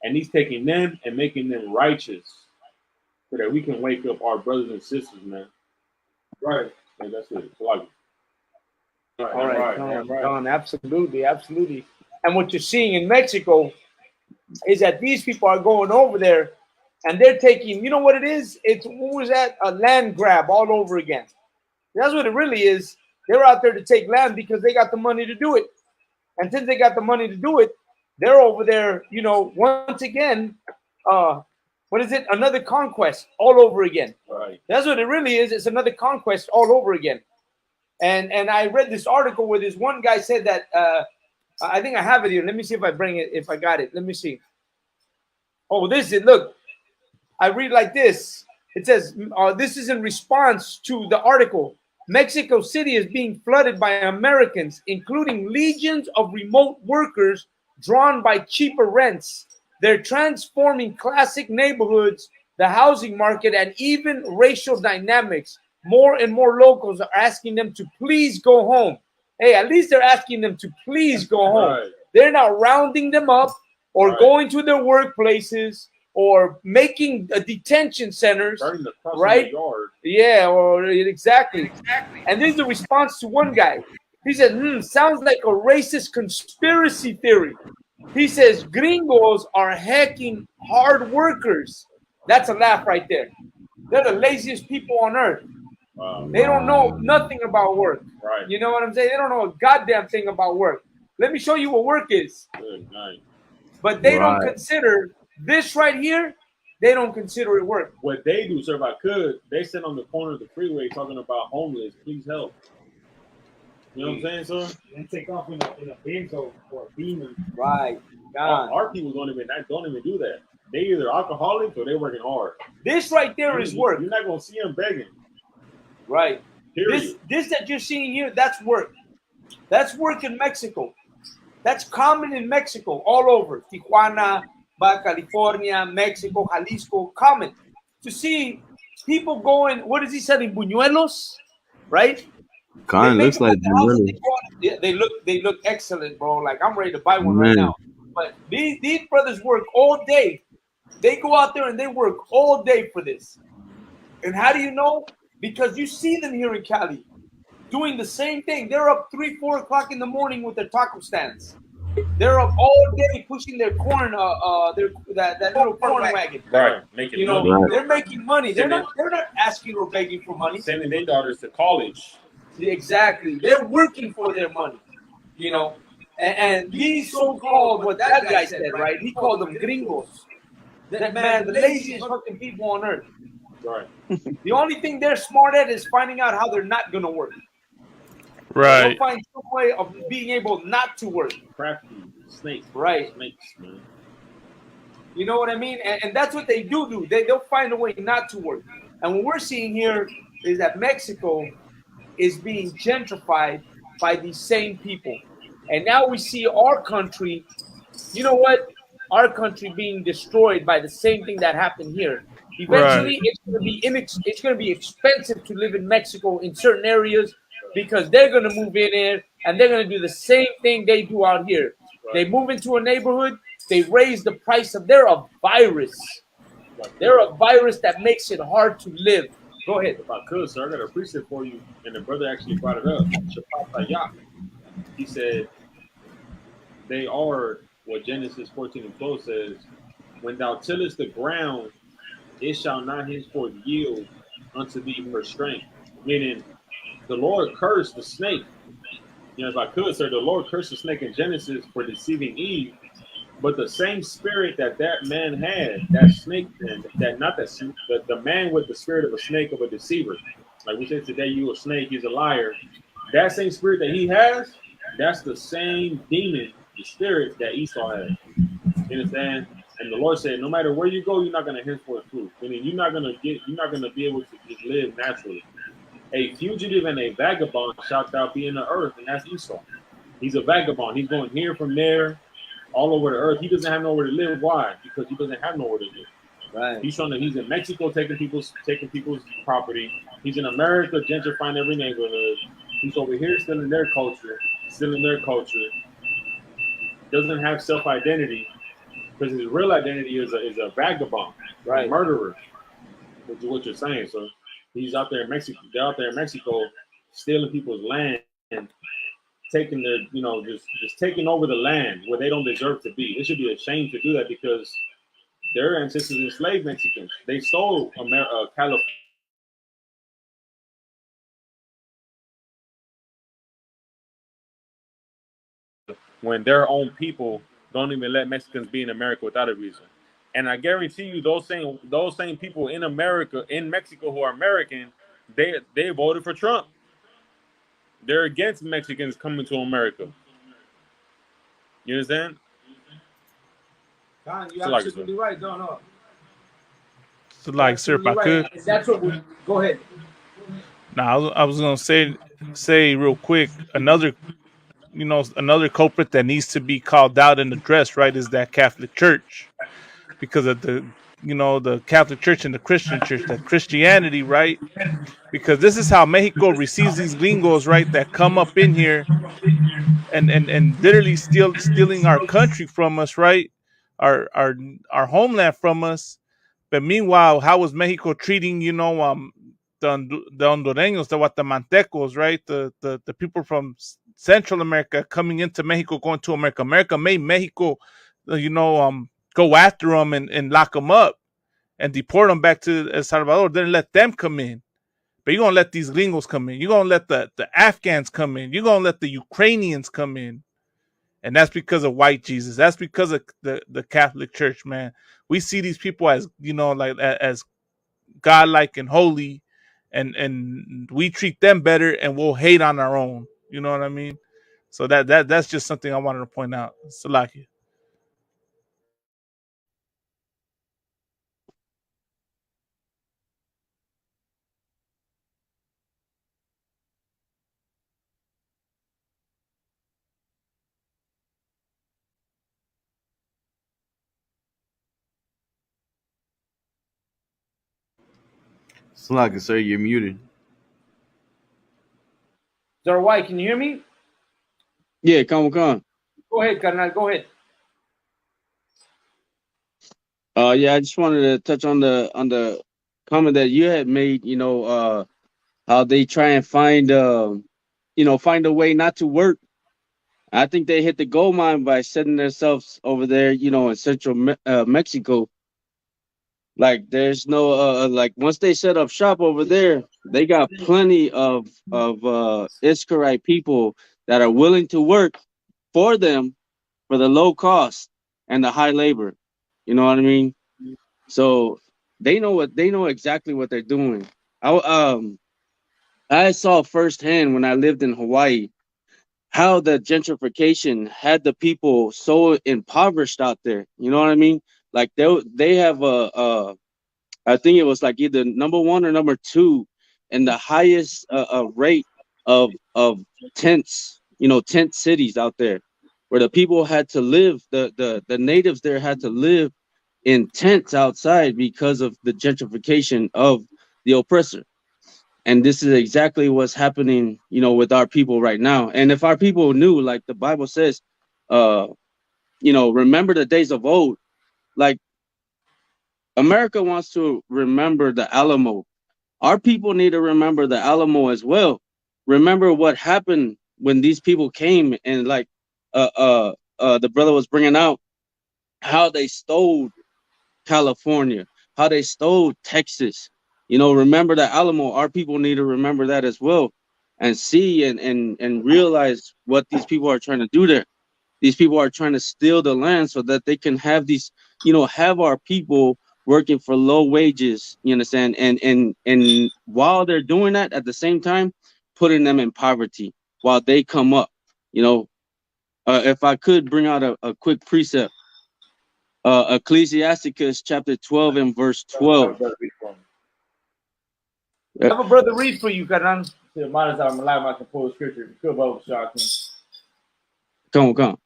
and He's taking them and making them righteous so that we can wake up our brothers and sisters, man. Right. And that's it. Like it. All right. Don, absolutely. And what you're seeing in Mexico is that these people are going over there and they're taking, you know what it is? What was that? A land grab all over again. That's what it really is. They're out there to take land because they got the money to do it. And since they got the money to do it, they're over there, once again, what is it? Another conquest all over again. Right. That's what it really is. It's another conquest all over again. And I read this article where this one guy said that, I think I have it here. Let me see if I bring it, if I got it. Let me see. Oh, this is look. I read like this. It says this is in response to the article. Mexico City is being flooded by Americans, including legions of remote workers drawn by cheaper rents. They're transforming classic neighborhoods, the housing market, and even racial dynamics. More and more locals are asking them to please go home. Hey, at least they're asking them to please go home. Right. They're not rounding them up or Right. going to their workplaces or making detention centers, Starting to cross right? the yard. Yeah, or exactly. And this is the response to one guy. He said, sounds like a racist conspiracy theory. He says, gringos are hacking hard workers. That's a laugh right there. They're the laziest people on earth. They don't know nothing about work. Right. You know what I'm saying? They don't know a goddamn thing about work. Let me show you what work is. Good night. But they don't consider this right here. They don't consider it work. What they do, sir, if I could, they sit on the corner of the freeway talking about homeless. Please help. You know what I'm saying, sir? And take off in a Benz or a Beamer. Right. God. Our people don't even do that. They either alcoholics or they're working hard. This right there is work. You're not gonna see them begging. Right. Period. This that you're seeing here, that's work. That's work in Mexico. That's common in Mexico, all over. Tijuana, Baja California, Mexico, Jalisco, common. To see people going, what is he selling? Buñuelos? Right? Kind looks like buñuelos. They look excellent, bro. Like I'm ready to buy one right now. But these brothers work all day. They go out there and they work all day for this. And how do you know? Because you see them here in Cali doing the same thing. They're up 3, 4 o'clock in the morning with their taco stands. They're up all day pushing their corn, that little corn wagon. Right, making money. They're making money. They're not asking or begging for money. Sending their daughters to college. Exactly. They're working for their money. You know, and these so-called, what that guy said, right? He called them gringos. That man, the laziest fucking people on earth. Right. The only thing they're smart at is finding out how they're not gonna work. Right. They'll find some way of being able not to work. Crafty snakes. Right. Snakes, man. You know what I mean? And that's what they do. They'll find a way not to work. And what we're seeing here is that Mexico is being gentrified by these same people. And now we see our country, you know what? Our country being destroyed by the same thing that happened here. Eventually, it's going to be expensive to live in Mexico in certain areas because they're going to move in there and they're going to do the same thing they do out here. They move into a neighborhood, they raise the price of. They're a virus. They're a virus that makes it hard to live. Go ahead. If I could, sir, I got a precept for you, and the brother actually brought it up. He said they are what Genesis 14:12 says. When thou tillest the ground, it shall not henceforth yield unto thee her strength. Meaning, the Lord cursed the snake. You know, if I could, sir, the Lord cursed the snake in Genesis for deceiving Eve. But the same spirit that man had, that snake, the man with the spirit of a snake, of a deceiver. Like we said today, you a snake, he's a liar. That same spirit that he has, that's the same demon, the spirit that Esau had. You understand? And the Lord said, no matter where you go, you're not going to henceforth fruit. Meaning you're not going to be able to just live naturally. A fugitive and a vagabond shalt thou be in the earth, and that's Esau. He's a vagabond. He's going here from there, all over the earth. He doesn't have nowhere to live. Why? Because he doesn't have nowhere to live. Right. He's in Mexico taking people's property. He's in America gentrifying every neighborhood. He's over here stealing their culture. Doesn't have self-identity because his real identity is a vagabond, right? A murderer. Which is what you're saying. So he's out there in Mexico. They're out there in Mexico stealing people's land and taking their, just taking over the land where they don't deserve to be. It should be a shame to do that because their ancestors enslaved Mexicans. They stole California. When their own people don't even let Mexicans be in America without a reason. And I guarantee you those same people in America, in Mexico who are American, they voted for Trump. They're against Mexicans coming to America. You understand? Con, you're So like, absolutely right. No. So like, sir, if I could. That's what we go ahead. Now, I was gonna say real quick, another another culprit that needs to be called out and addressed, right, is that Catholic Church, because of the Catholic Church and the Christian Church, that Christianity, right? Because this is how Mexico receives these gringos, right, that come up in here and literally stealing our country from us, right? Our homeland from us. But meanwhile, how was Mexico treating, the Hondureños, the Guatemaltecos, right? The people from Central America coming into Mexico, going to America. America made Mexico, go after them and lock them up and deport them back to El Salvador. Didn't let them come in. But you're going to let these gringos come in. You're going to let the Afghans come in. You're going to let the Ukrainians come in. And that's because of white Jesus. That's because of the Catholic Church, man. We see these people as, like as godlike and holy, and we treat them better and we'll hate on our own. You know what I mean? So that's just something I wanted to point out. Salaki. Slug, sir, you're muted. Zarwai, can you hear me? Yeah, come on. Go ahead, Carnal. Go ahead. Yeah, I just wanted to touch on the comment that you had made. How they try and find find a way not to work. I think they hit the gold mine by setting themselves over there, in central Mexico. Like, there's no like, once they set up shop over there, they got plenty of Iscarite people that are willing to work for them for the low cost and the high labor. You know what I mean? So they know exactly what they're doing. I saw firsthand when I lived in Hawaii how the gentrification had the people so impoverished out there. You know what I mean? Like, they have I think it was like either number one or number two in the highest rate of tents, tent cities out there, where the people had to live, the natives there had to live in tents outside because of the gentrification of the oppressor. And this is exactly what's happening, with our people right now. And if our people knew, like the Bible says, remember the days of old. Like, America wants to remember the Alamo. Our people need to remember the Alamo as well. Remember what happened when these people came, and like the brother was bringing out how they stole California, how they stole Texas. Remember the Alamo. Our people need to remember that as well, and see and realize what these people are trying to do there. These people are trying to steal the land so that they can have have our people working for low wages. You understand? And while they're doing that, at the same time, putting them in poverty while they come up. If I could bring out a quick precept, Ecclesiasticus chapter 12 and verse 12. I have a brother read for you, Carnal. I'm alive, I can pull the scripture. Good vote, shocking. Come.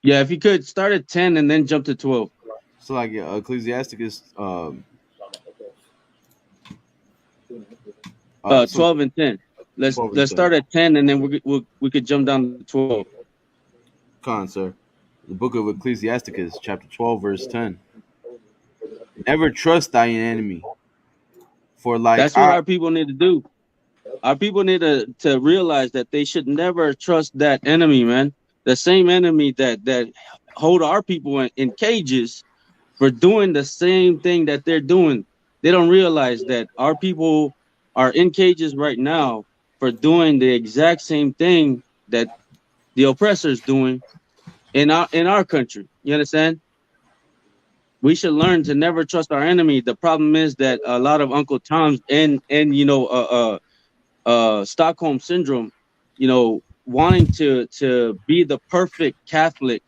Yeah, if you could start at 10 and then jump to 12. So like Ecclesiasticus 12 and 10. Let's start at 10 and then we could jump down to 12. Con, sir. The book of Ecclesiasticus, chapter 12, verse 10. Never trust thine enemy. For like that's what our people need to do. Our people need to realize that they should never trust that enemy, man. The same enemy that hold our people in cages for doing the same thing that they're doing. They don't realize that our people are in cages right now for doing the exact same thing that the oppressor's doing in our country. You understand? We should learn to never trust our enemy. The problem is that a lot of Uncle Toms and Stockholm syndrome, wanting to be the perfect Catholic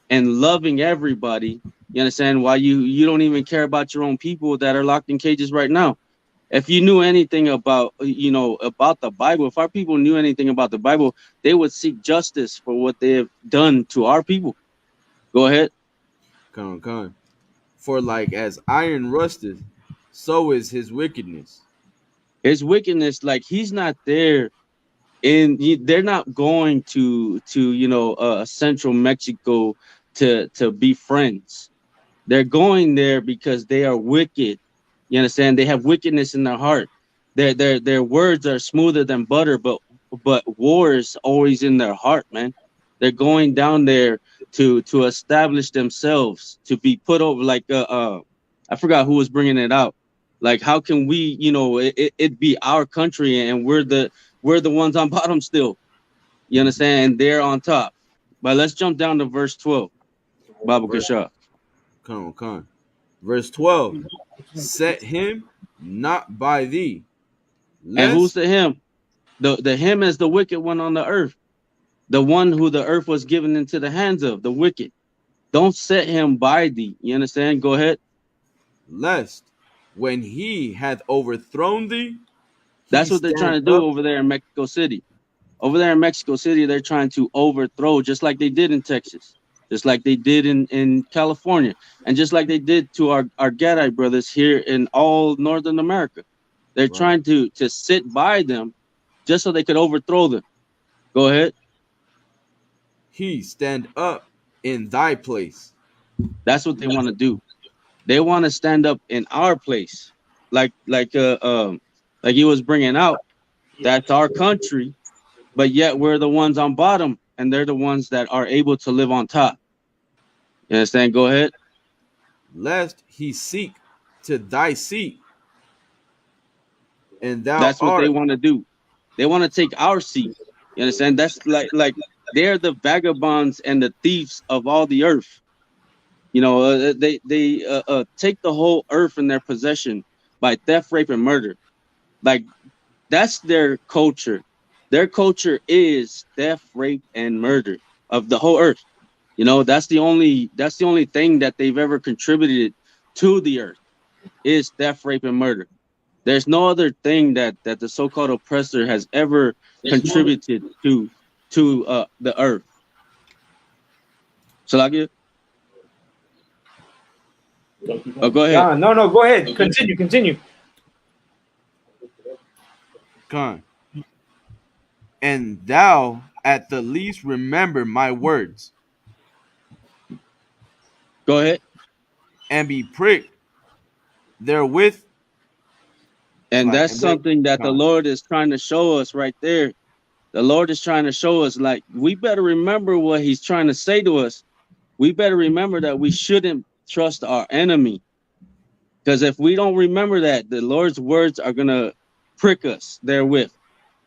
and loving everybody. You understand why you don't even care about your own people that are locked in cages right now. If you knew anything about about the Bible, if our people knew anything about the Bible, they would seek justice for what they have done to our people. Go ahead. Con. For like as iron rusteth, so is his wickedness. His wickedness, like he's not there, and they're not going to central Mexico to be friends. They're going there because they are wicked. You understand? They have wickedness in their heart. Their words are smoother than butter, but war is always in their heart, man. They're going down there to establish themselves, to be put over. Like I forgot who was bringing it out. Like, how can we, it be our country and we're the ones on bottom still. You understand? And they're on top. But let's jump down to verse 12. Baba Kasha. Con. Verse 12. Set him not by thee. And who's Lest the him? The him is the wicked one on the earth. The one who the earth was given into the hands of, the wicked. Don't set him by thee. You understand? Go ahead. lest when he hath overthrown thee, That's he what they're trying to stand do up. over there in Mexico City. Over there in Mexico City, they're trying to overthrow, just like they did in Texas, just like they did in California, and just like they did to our Gadite brothers here in all Northern America. They're Right. trying to sit by them just so they could overthrow them. Go ahead. He stand up in thy place. That's what they want to do. They want to stand up in our place, like he was bringing out. That's our country, but yet we're the ones on bottom, and they're the ones that are able to live on top. You understand? Go ahead. Lest he seek to thy seat, and thou That's what they art want to do. They want to take our seat. You understand? That's like they're the vagabonds and the thieves of all the earth. They take the whole earth in their possession by theft, rape, and murder. Like, that's their culture. Their culture is theft, rape, and murder of the whole earth. That's the only thing that they've ever contributed to the earth is theft, rape, and murder. There's no other thing that the so-called oppressor has ever contributed to the earth. Salakia? Oh, go ahead. No, go ahead. Continue. gone. And thou at the least remember my words, Go ahead. and be pricked therewith. And Like, that's and then, something that the gone. Lord is trying to show us right there. The Lord is trying to show us, like, we better remember what he's trying to say to us. We better remember that we shouldn't trust our enemy. Because if we don't remember that, the Lord's words are going to prick us therewith.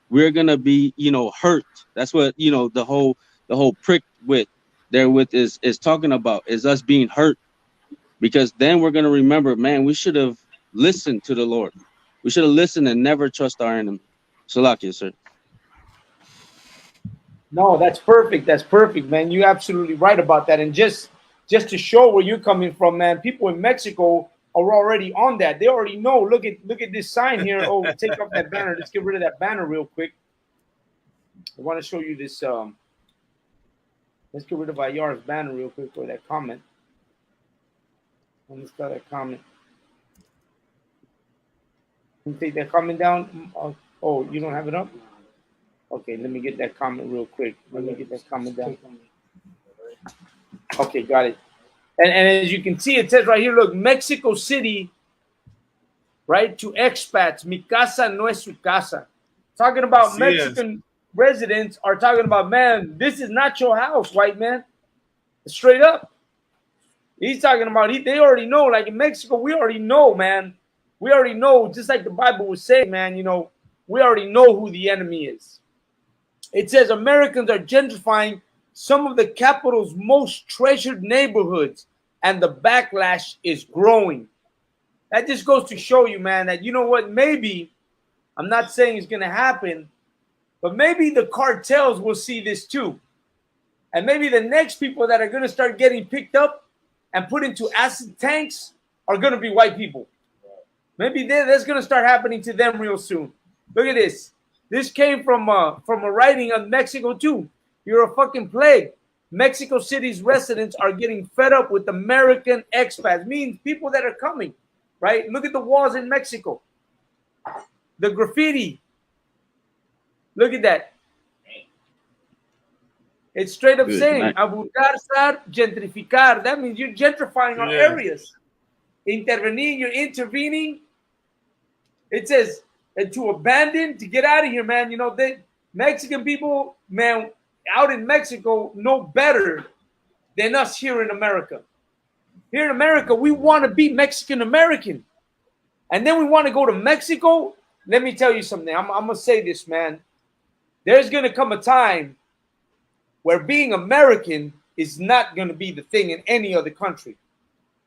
We're going to be, hurt. That's what, the whole prick with therewith is talking about, is us being hurt. Because then we're going to remember, man, we should have listened to the Lord. We should have listened and never trust our enemy. Salakia, sir. No, that's perfect. That's perfect, man. You're absolutely right about that. And just to show where you're coming from, man, people in Mexico are already on that. They already know. Look at this sign here. Oh, take off that banner. Let's get rid of that banner real quick. I want to show you this. Let's get rid of Ayar's banner real quick for that comment. Let's start that comment. Can you take that comment down? Oh, you don't have it up? Okay, let me get that comment real quick. Let me get that comment down. Okay, got it. And as you can see, it says right here, look, Mexico City, right, to expats, mi casa no es su casa. Talking about Mexican residents are talking about, man, this is not your house, white man. Straight up. He's talking about, they already know, like in Mexico, we already know, man. We already know, just like the Bible was saying, man, we already know who the enemy is. It says Americans are gentrifying some of the capital's most treasured neighborhoods, and the backlash is growing. That just goes to show you, man, that, you know what, maybe, I'm not saying it's going to happen, But maybe the cartels will see this too. And maybe the next people that are going to start getting picked up and put into acid tanks are going to be white people. Maybe that's going to start happening to them real soon. Look at this. This came from a writing of Mexico too. You're a fucking plague. Mexico City's residents are getting fed up with American expats, means people that are coming, right? Look at the walls in Mexico. The graffiti. Look at that. It's straight up saying, abulgarzar, gentrificar. That means you're gentrifying our areas. Intervening, you're intervening. It says, and to abandon, to get out of here, man. You know, Mexican people, man, out in Mexico know better than us here in America. Here in America, we want to be Mexican American. And then we want to go to Mexico. Let me tell you something. I'm going to say this, man. There's going to come a time where being American is not going to be the thing in any other country.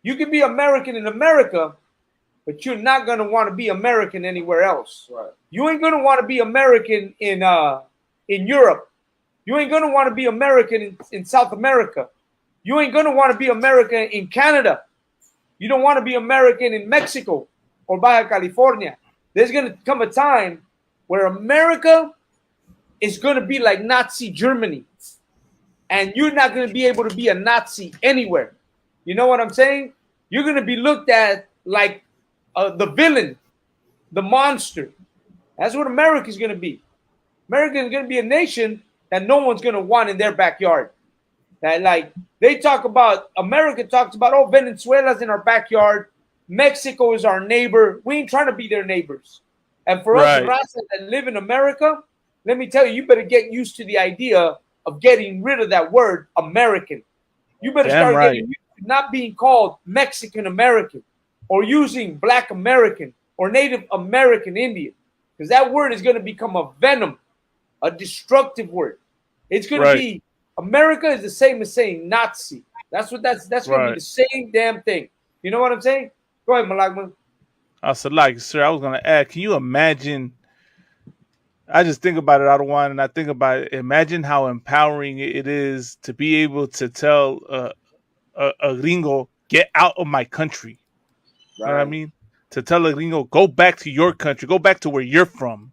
You can be American in America, but you're not going to want to be American anywhere else. Right. You ain't going to want to be American in Europe. You ain't going to want to be American in South America. You ain't going to want to be American in Canada. You don't want to be American in Mexico or Baja California. There's going to come a time where America is going to be like Nazi Germany. And you're not going to be able to be a Nazi anywhere. You know what I'm saying? You're going to be looked at like the villain, the monster. That's what America is going to be. America is going to be a nation that no one's going to want in their backyard. That, like, they talk about, America talks about, oh, Venezuela's in our backyard. Mexico is our neighbor. We ain't trying to be their neighbors. And for us, Raza, that live in America, let me tell you, you better get used to the idea of getting rid of that word American. You better start getting used to not being called Mexican American or using Black American or Native American Indian, because that word is going to become a venom, a destructive word. It's going to be, America is the same as saying Nazi. That's going to be the same damn thing. You know what I'm saying? Go ahead, Malagman. Sir, I was going to add, can you imagine? I just think about it, Adawan, and I think about it. Imagine how empowering it is to be able to tell a gringo, get out of my country. You know what I mean? To tell a gringo, go back to your country, go back to where you're from.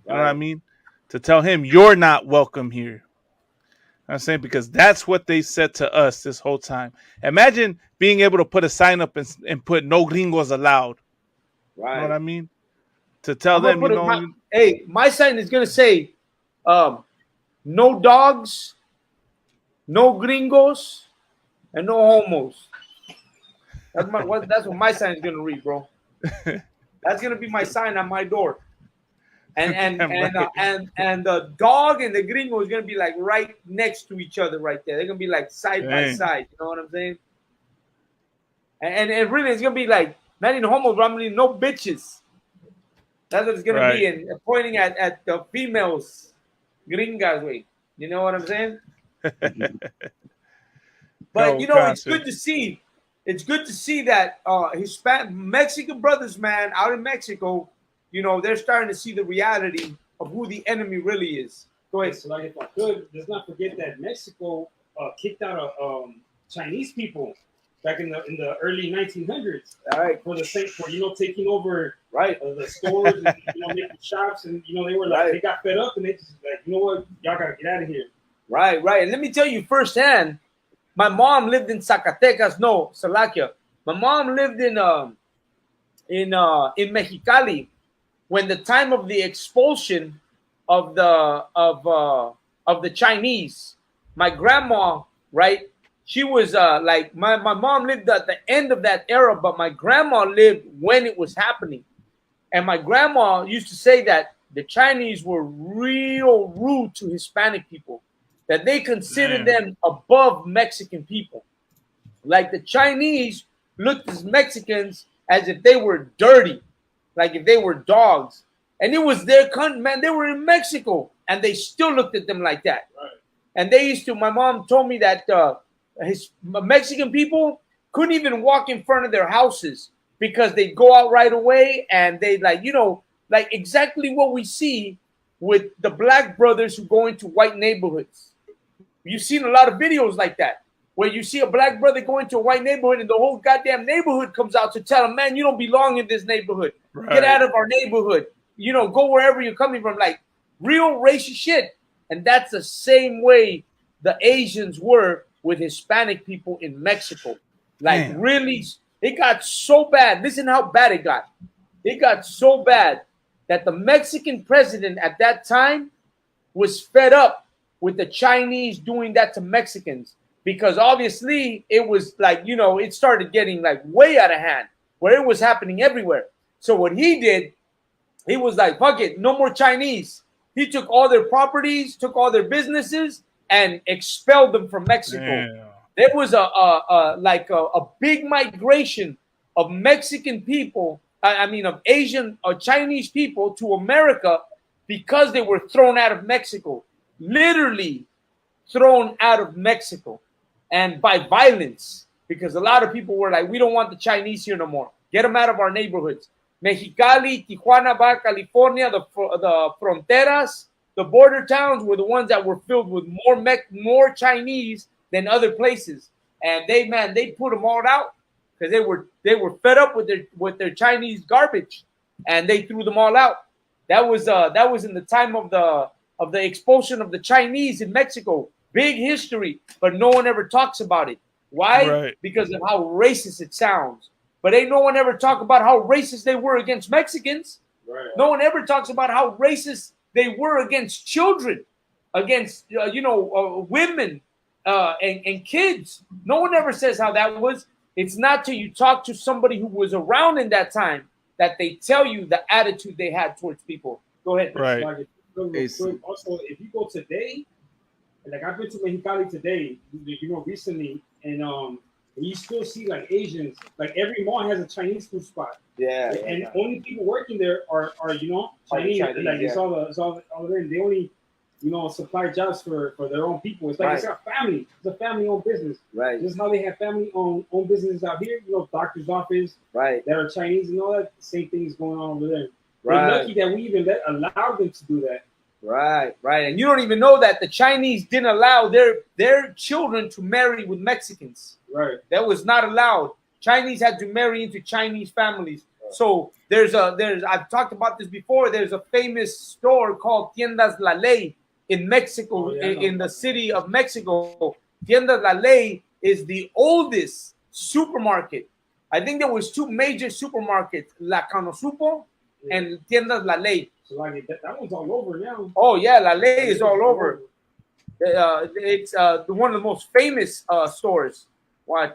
You know what I mean? To tell him you're not welcome here. You know what I'm saying? Because that's what they said to us this whole time. Imagine being able to put a sign up and put no gringos allowed. Right. You know what I mean? To tell them, you know. My sign is going to say, no dogs, no gringos, and no homos. That's what my sign is going to read, bro. That's going to be my sign on my door. And the dog and the gringo is going to be like right next to each other right there. They're going to be like side by side. You know what I'm saying? And really, it's going to be like, not even homos, but I'm mean, no bitches. That's what it's going to be. And pointing at the females, gringas, way. You know what I'm saying? But, you know, it's good to see. It's good to see that Mexican brothers, man, out in Mexico, you know, they're starting to see the reality of who the enemy really is. Go ahead. So, like, if I could, let's not forget that Mexico kicked out Chinese people back in the early 1900s. All right. For taking over the stores and making shops, and they were like they got fed up and they just like, you know what, y'all gotta get out of here. Right. And let me tell you firsthand, my mom lived in Salakia. My mom lived in Mexicali when the time of the expulsion of the Chinese. My grandma, right? She was like my mom lived at the end of that era, but my grandma lived when it was happening. And my grandma used to say that the Chinese were real rude to Hispanic people, that they considered them above Mexican people. Like the Chinese looked at Mexicans as if they were dirty, like if they were dogs. And it was their country, man. They were in Mexico, and they still looked at them like that. Right. And they used to, my mom told me that Mexican people couldn't even walk in front of their houses because they'd go out right away and they like exactly what we see with the black brothers who go into white neighborhoods. You've seen a lot of videos like that, where you see a black brother go into a white neighborhood and the whole goddamn neighborhood comes out to tell him, man, you don't belong in this neighborhood. Right. Get out of our neighborhood. You know, go wherever you're coming from. Like real racist shit. And that's the same way the Asians were with Hispanic people in Mexico. Like Damn. really, it got so bad. Listen how bad it got. It got so bad that the Mexican president at that time was fed up with the Chinese doing that to Mexicans, because obviously it was like, you know, it started getting like way out of hand where it was happening everywhere. So what he did, he was like, fuck it, no more Chinese. He took all their properties, took all their businesses, and expelled them from Mexico. Damn. There was a big migration of Mexican people, of Asian or Chinese people to America because they were thrown out of Mexico, literally thrown out of Mexico, and by violence, because a lot of people were like, we don't want the Chinese here no more. Get them out of our neighborhoods. Mexicali, Tijuana, Baja California, the fronteras, the border towns were the ones that were filled with more Chinese than other places, and they put them all out because they were fed up with their Chinese garbage, and they threw them all out. That was in the time of the expulsion of the Chinese in Mexico. Big history, but no one ever talks about it. Why? Right. Because of how racist it sounds. But ain't no one ever talk about how racist they were against Mexicans. Right. No one ever talks about how racist they were against children, against women and kids. No one ever says how that was. It's not till you talk to somebody who was around in that time that they tell you the attitude they had towards people. Go ahead. Right. Like, also, if you go today, like I've been to Mexicali today, recently, and you still see like Asians, like every mall has a Chinese food spot. Yeah. And only people working there are Chinese. Chinese, Like yeah. it's all there. They only supply jobs for their own people. It's like It's a family. It's a family-owned business. Right. Just how they have family-owned businesses out here. Doctor's office. Right. That are Chinese and all that. The same thing is going on over there. Right. We're lucky that we even allowed them to do that. Right. And you don't even know that the Chinese didn't allow their children to marry with Mexicans. Right. That was not allowed. Chinese had to marry into Chinese families. Right. So I've talked about this before. There's a famous store called Tiendas La Ley in Mexico, in the city of Mexico. Tiendas La Ley is the oldest supermarket. I think there was two major supermarkets, La Canosupo and Tiendas La Ley. So like that one's all over now. Oh yeah, La Ley is all over. It's one of the most famous stores. One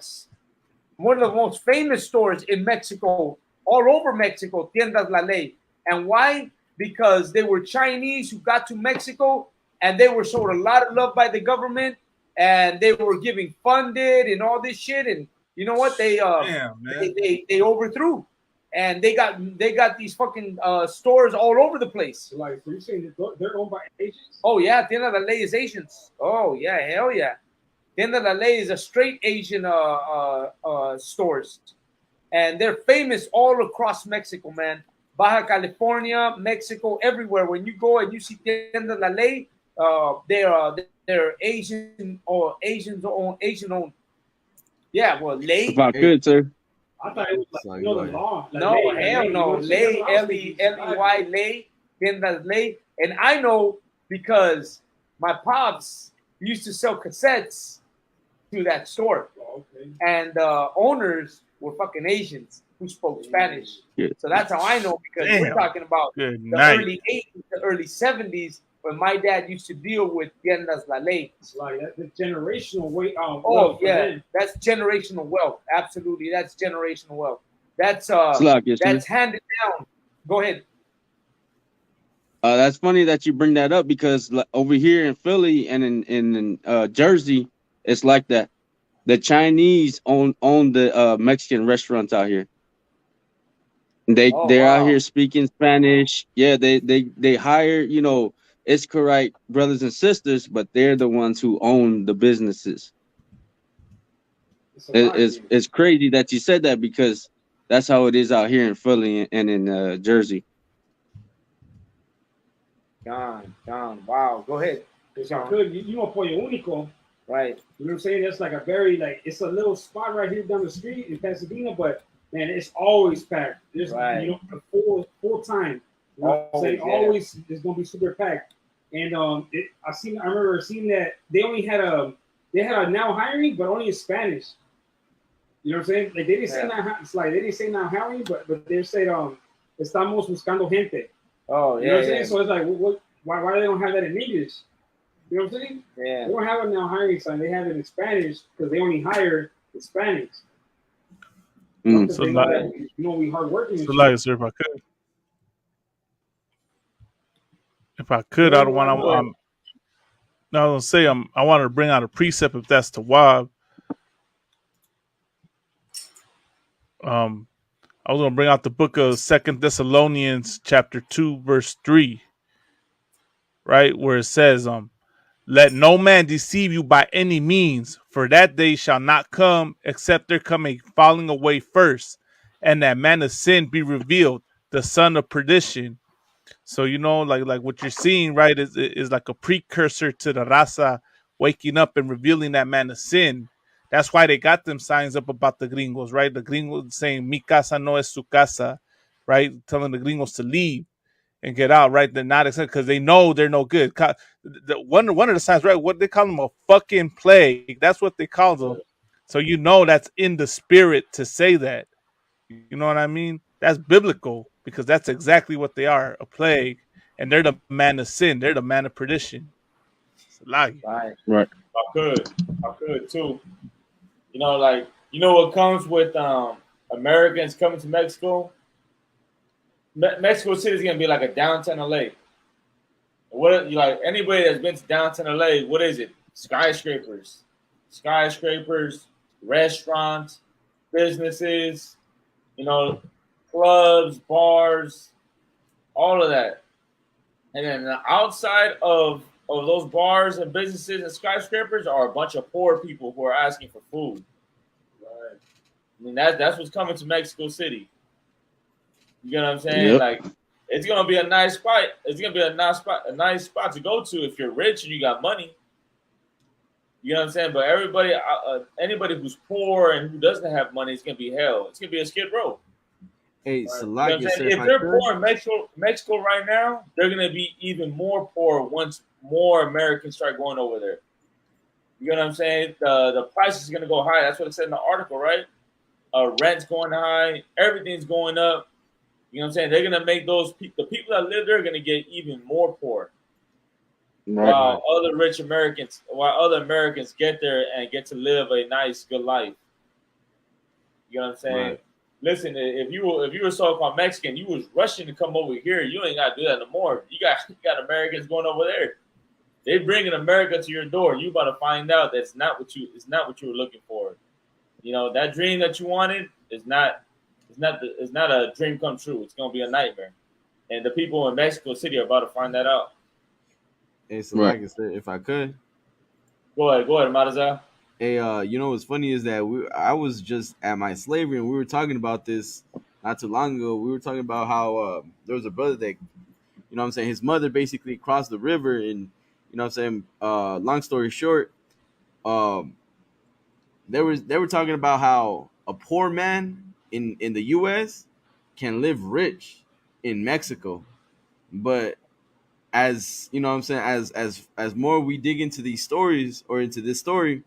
of the most famous stores in Mexico, all over Mexico, Tiendas La Ley. And why? Because they were Chinese who got to Mexico and they were showed a lot of love by the government and they were giving funded and all this shit. And you know what? They overthrew. And they got these fucking stores all over the place. So you're saying they're owned by Asians? Oh yeah, Tienda La Ley is Asians. Oh yeah, hell yeah. Tienda La Ley is a straight Asian stores, and they're famous all across Mexico, man. Baja California, Mexico, everywhere. When you go and you see Tienda La Ley, they're Asian or Asian owned. Yeah, well, Ley. About good, sir. I thought it was like, the law. No, hell no. Ley, L-E-Y, Ley, Tiendas Ley. And I know because my pops used to sell cassettes to that store. Oh, okay. And the owners were fucking Asians who spoke Spanish. Yeah. So that's how I know, because we're talking about the early 80s, the early 70s, when my dad used to deal with Tiendas La Ley. It's like that's the generational weight. Oh yeah, that's generational wealth. Absolutely, that's generational wealth. That's handed down. Go ahead. That's funny that you bring that up, because over here in Philly and in Jersey, it's like that. The Chinese own the Mexican restaurants out here. They're out here speaking Spanish. Yeah, they hire, it's correct brothers and sisters, but they're the ones who own the businesses. It's crazy that you said that, because that's how it is out here in Philly and in Jersey. John. Wow. Go ahead. If I could, you know, Pollo Único. Right. You know what I'm saying? That's like a very it's a little spot right here down the street in Pasadena, but man, it's always packed. There's you know a full time. You know, always it's gonna be super packed. And I remember seeing that they had a now hiring, but only in Spanish. You know what I'm saying? Like they didn't say now, it's like they didn't say now hiring, but they said estamos buscando gente. Oh yeah. You know what I'm saying? So it's like why they don't have that in English? You know what I'm saying? Yeah. They don't have it now hiring sign. They have it in Spanish because they only hire Hispanics. So they know that, you know, we hard working. So like, sir, if I could, I don't want. I was gonna say I wanted to bring out a precept if that's to Wab. I was gonna bring out the book of 2 Thessalonians chapter 2 verse 3, right, where it says, let no man deceive you by any means, for that day shall not come except there come a falling away first, and that man of sin be revealed, the son of perdition. So you know, like what you're seeing, right, is like a precursor to the Raza waking up and revealing that man of sin. That's why they got them signs up about the gringos, right? The gringos saying "Mi casa no es su casa," right? Telling the gringos to leave and get out, right? They're not accepted because they know they're no good. One of the signs, right? What they call them, a fucking plague. That's what they call them. So you know that's in the spirit to say that. You know what I mean? That's biblical because that's exactly what they are, a plague. And they're the man of sin. They're the man of perdition. It's a lie. Right. I could too. You know, like, you know what comes with Americans coming to Mexico? Mexico City is gonna be like a downtown LA. What, like, anybody that's been to downtown LA, what is it? Skyscrapers, restaurants, businesses, you know, clubs, bars, all of that. And then outside of those bars and businesses and skyscrapers are a bunch of poor people who are asking for food. Right. I mean, that's what's coming to Mexico City. You know what I'm saying? Yep. Like, it's gonna be a nice spot. It's gonna be a nice spot to go to if you're rich and you got money. You know what I'm saying? But everybody, anybody who's poor and who doesn't have money, it's gonna be hell. It's gonna be a skid row. Hey, Right. Salaki, You know, if they're poor in Mexico right now, they're gonna be even more poor once more Americans start going over there. You know what I'm saying? The price is gonna go high. That's what it said in the article, right? Rent's going high, everything's going up. You know what I'm saying? They're gonna make the people that live there are gonna get even more poor. Right. While other Americans get there and get to live a nice, good life. You know what I'm saying? Right. Listen, if you were so-called Mexican, you was rushing to come over here. You ain't got to do that no more. You got Americans going over there. They bringing America to your door. You about to find out that's not what you were looking for. You know, that dream that you wanted is not a dream come true. It's gonna be a nightmare. And the people in Mexico City are about to find that out. Hey, Salaki, if I could. Go ahead, Marazal. Hey, you know what's funny is that I was just at my slavery and we were talking about this not too long ago. We were talking about how there was a brother that, you know what I'm saying, his mother basically crossed the river, and you know what I'm saying, long story short, they were talking about how a poor man in the US can live rich in Mexico. But as you know what I'm saying, as more we dig into these stories or into this story,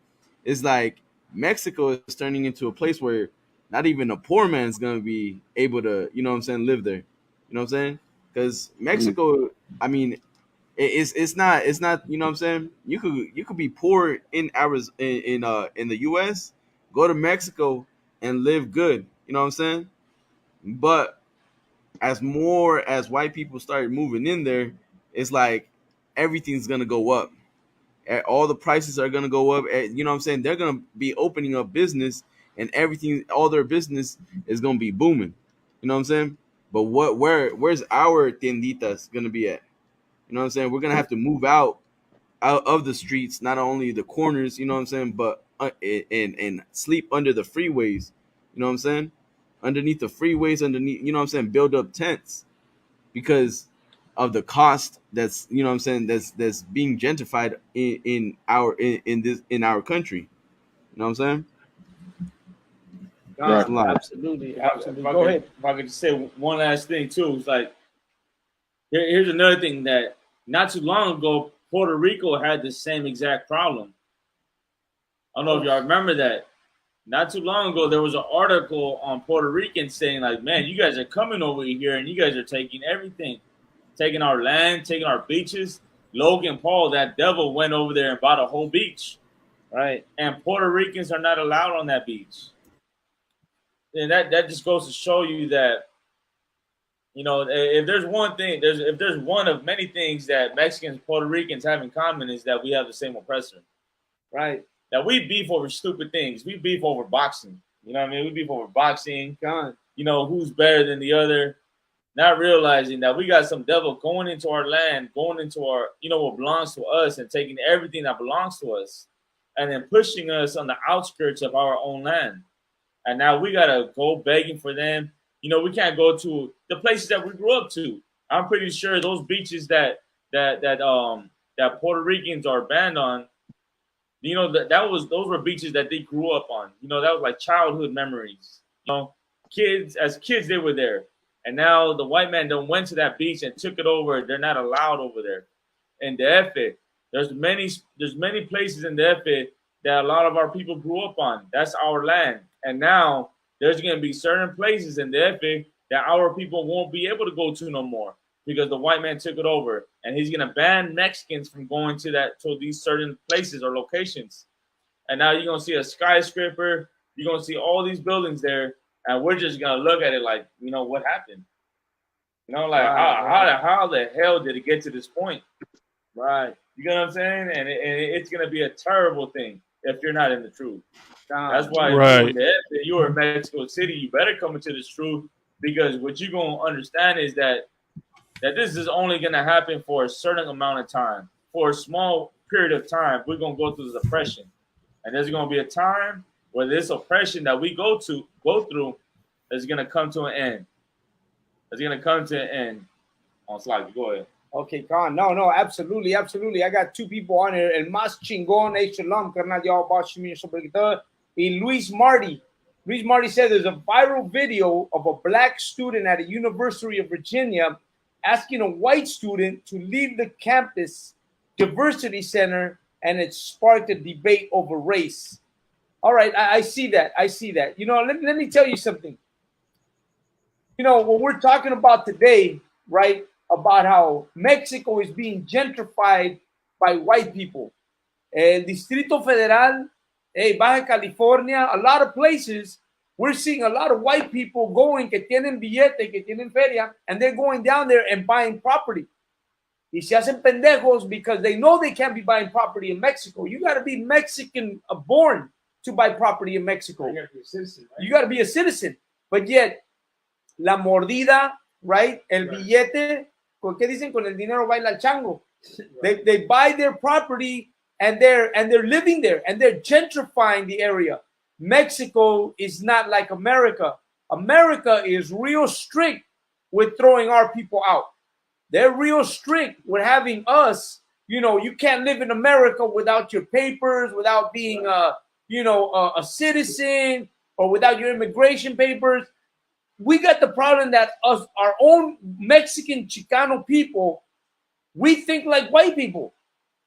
it's like Mexico is turning into a place where not even a poor man's gonna be able to, you know what I'm saying, live there. You know what I'm saying? Because Mexico, I mean, it's not, you know what I'm saying, you could be poor in Arizona, in the US, go to Mexico and live good. You know what I'm saying? But as more as white people started moving in there, it's like everything's gonna go up. All the prices are gonna go up. You know what I'm saying? They're gonna be opening up business, and everything, all their business is gonna be booming. You know what I'm saying? But where's our tienditas gonna be at? You know what I'm saying? We're gonna have to move out of the streets, not only the corners. You know what I'm saying? But and sleep under the freeways. You know what I'm saying? Underneath the freeways, underneath. You know what I'm saying? Build up tents because of the cost that's, you know what I'm saying, that's being gentrified in our country. You know what I'm saying? Right. It's a lot. Absolutely. If I Go could- ahead. If I could just say one last thing too, it's like here's another thing that not too long ago Puerto Rico had the same exact problem. I don't know if y'all remember that. Not too long ago, there was an article on Puerto Ricans saying, like, man, you guys are coming over here and you guys are taking everything, taking our land, taking our beaches. Logan Paul, that devil, went over there and bought a whole beach. Right. And Puerto Ricans are not allowed on that beach. And that just goes to show you that, you know, if there's one thing, if there's one of many things that Mexicans and Puerto Ricans have in common is that we have the same oppressor. Right. That we beef over stupid things. We beef over boxing. You know what I mean? We beef over boxing. God. You know, who's better than the other. Not realizing that we got some devil going into our land, going into our, you know, what belongs to us and taking everything that belongs to us and then pushing us on the outskirts of our own land. And now we got to go begging for them. You know, we can't go to the places that we grew up to. I'm pretty sure those beaches that Puerto Ricans are banned on, you know, those were beaches that they grew up on. You know, that was like childhood memories. You know, as kids they were there. And now the white man done went to that beach and took it over. They're not allowed over there. In the Efe, there's many places in the Efe that a lot of our people grew up on. That's our land. And now there's going to be certain places in the Efe that our people won't be able to go to no more because the white man took it over. And he's going to ban Mexicans from going to these certain places or locations. And now you're going to see a skyscraper. You're going to see all these buildings there. And we're just going to look at it like, you know, what happened? You know, like, how the hell did it get to this point? Right. You know what I'm saying? And it's going to be a terrible thing if you're not in the truth. That's why Right. if you're in Mexico City, you better come into this truth because what you're going to understand is that this is only going to happen for a certain amount of time. For a small period of time, we're going to go through the depression. And there's going to be a time where this oppression that we go through is going to come to an end. It's going to come to an end. On slide, go ahead. Okay, Khan. No, absolutely. I got two people on here. El más chingón, Shalom, carnal, y'all about you sobre todo. Y Luis Marty. Luis Marty said there's a viral video of a black student at a University of Virginia asking a white student to leave the campus diversity center, and it sparked a debate over race. All right, I see that. You know, let me tell you something. You know, what we're talking about today, right, about how Mexico is being gentrified by white people. El Distrito Federal, Baja California, a lot of places, we're seeing a lot of white people going, que tienen billete, que tienen feria, and they're going down there and buying property. Y se hacen pendejos because they know they can't be buying property in Mexico. You got to be Mexican born to buy property in Mexico. You got to be a citizen. Right? You got to be a citizen. But yet, la mordida, right? El billete, ¿qué dicen? Con el dinero baila el chango. Right. They buy their property and they're living there and they're gentrifying the area. Mexico is not like America. America is real strict with throwing our people out. They're real strict with having us, you know, you can't live in America without your papers, without being a citizen, or without your immigration papers. We got the problem that us, our own Mexican Chicano people, we think like white people.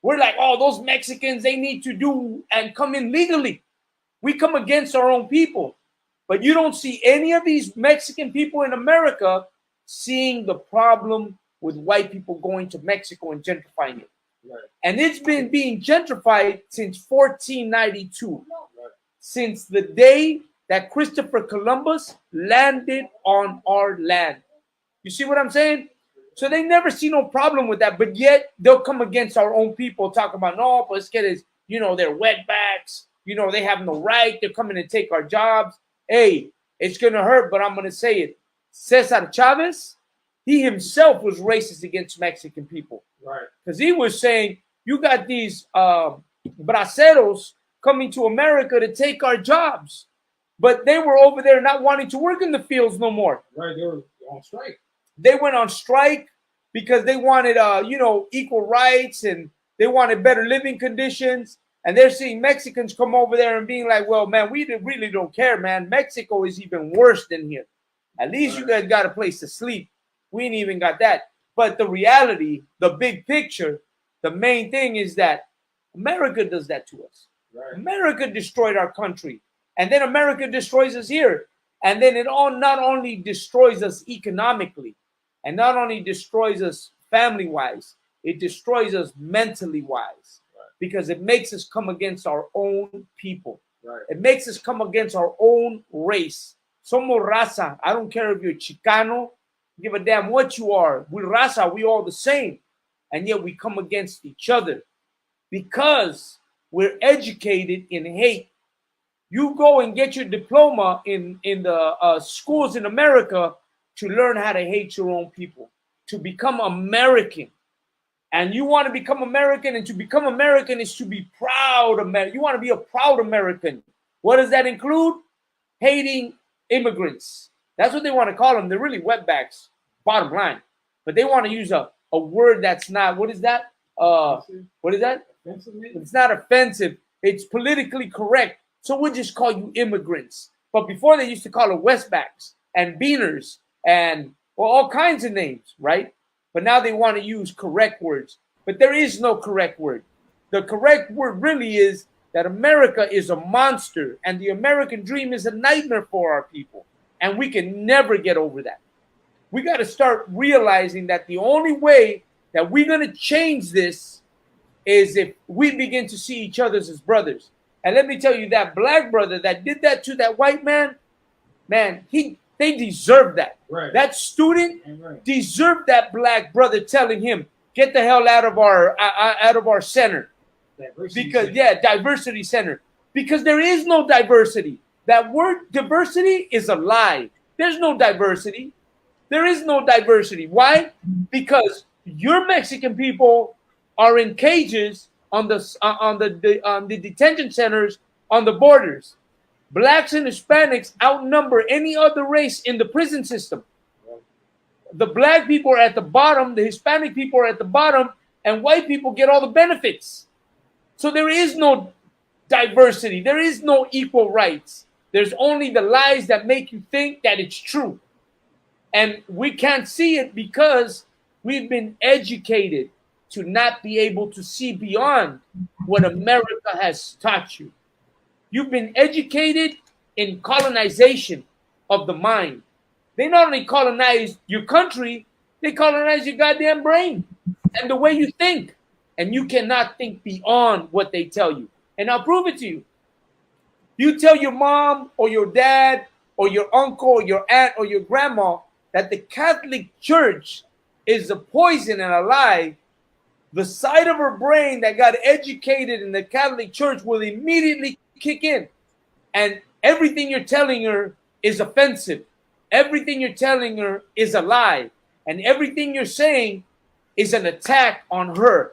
We're like, oh, those Mexicans, they need to do and come in legally. We come against our own people. But you don't see any of these Mexican people in America seeing the problem with white people going to Mexico and gentrifying it. Right. And it's been being gentrified since 1492. Right. Since the day that Christopher Columbus landed on our land. You see what I'm saying? So they never see no problem with that, but yet they'll come against our own people, talk about, no, pues que es, you know, they're wetbacks, you know, they have no right, they're coming to take our jobs. Hey, it's going to hurt, but I'm going to say it. Cesar Chavez, he himself was racist against Mexican people. Right. Because he was saying, you got these braceros coming to America to take our jobs. But they were over there not wanting to work in the fields no more. Right, they were on strike. They went on strike. because they wanted, equal rights, and they wanted better living conditions. And they're seeing Mexicans come over there and being like, well, man, we really don't care, man. Mexico is even worse than here. At least you guys got a place to sleep. We ain't even got that. But the reality, the big picture, the main thing is that America does that to us. Right. America destroyed our country. And then America destroys us here. And then it all not only destroys us economically, and not only destroys us family-wise, it destroys us mentally-wise. Because it makes us come against our own people. Right. It makes us come against our own race. Somos raza. I don't care if you're Chicano. Give a damn what you are. We're raza. We all the same. And yet we come against each other. Because we're educated in hate. You go and get your diploma in the schools in America to learn how to hate your own people. To become American. And you want to become American, and to become American is to be proud American. You want to be a proud American. What does that include? Hating immigrants. That's what they want to call them. They're really wetbacks, bottom line. But they want to use a word that's not, what is that? What is that? It's not offensive. It's politically correct. So we'll just call you immigrants. But before they used to call it westbacks and beaners and all kinds of names, right? But now they want to use correct words. But there is no correct word. The correct word really is that America is a monster, and the American dream is a nightmare for our people. And we can never get over that. We got to start realizing that the only way that we're going to change this is if we begin to see each other as brothers. And let me tell you, that black brother that did that to that white man, they deserve that. Right. That student deserved that black brother telling him, "Get the hell out of our center." Diversity center. Because there is no diversity. That word diversity is a lie. There's no diversity. There is no diversity. Why? Because your Mexican people are in cages on the detention centers on the borders. Blacks and Hispanics outnumber any other race in the prison system. The black people are at the bottom, the Hispanic people are at the bottom, and white people get all the benefits. So there is no diversity. There is no equal rights. There's only the lies that make you think that it's true. And we can't see it because we've been educated to not be able to see beyond what America has taught you. You've been educated in colonization of the mind. They not only colonize your country, they colonize your goddamn brain and the way you think. And you cannot think beyond what they tell you. And I'll prove it to you. You tell your mom or your dad or your uncle or your aunt or your grandma that the Catholic Church is a poison and a lie, the side of her brain that got educated in the Catholic Church will immediately kick in. And everything you're telling her is offensive. Everything you're telling her is a lie. And everything you're saying is an attack on her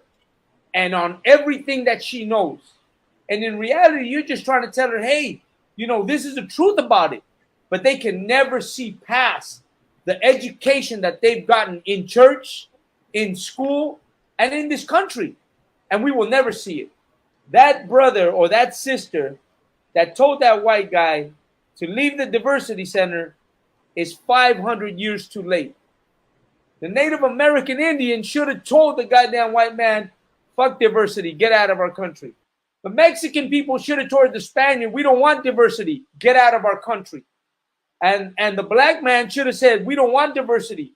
and on everything that she knows. And in reality, you're just trying to tell her, hey, this is the truth about it. But they can never see past the education that they've gotten in church, in school, and in this country. And we will never see it. That brother or that sister that told that white guy to leave the diversity center is 500 years too late. The Native American Indian should have told the goddamn white man, fuck diversity, get out of our country. The Mexican people should have told the Spaniard, we don't want diversity, get out of our country. And the black man should have said, we don't want diversity.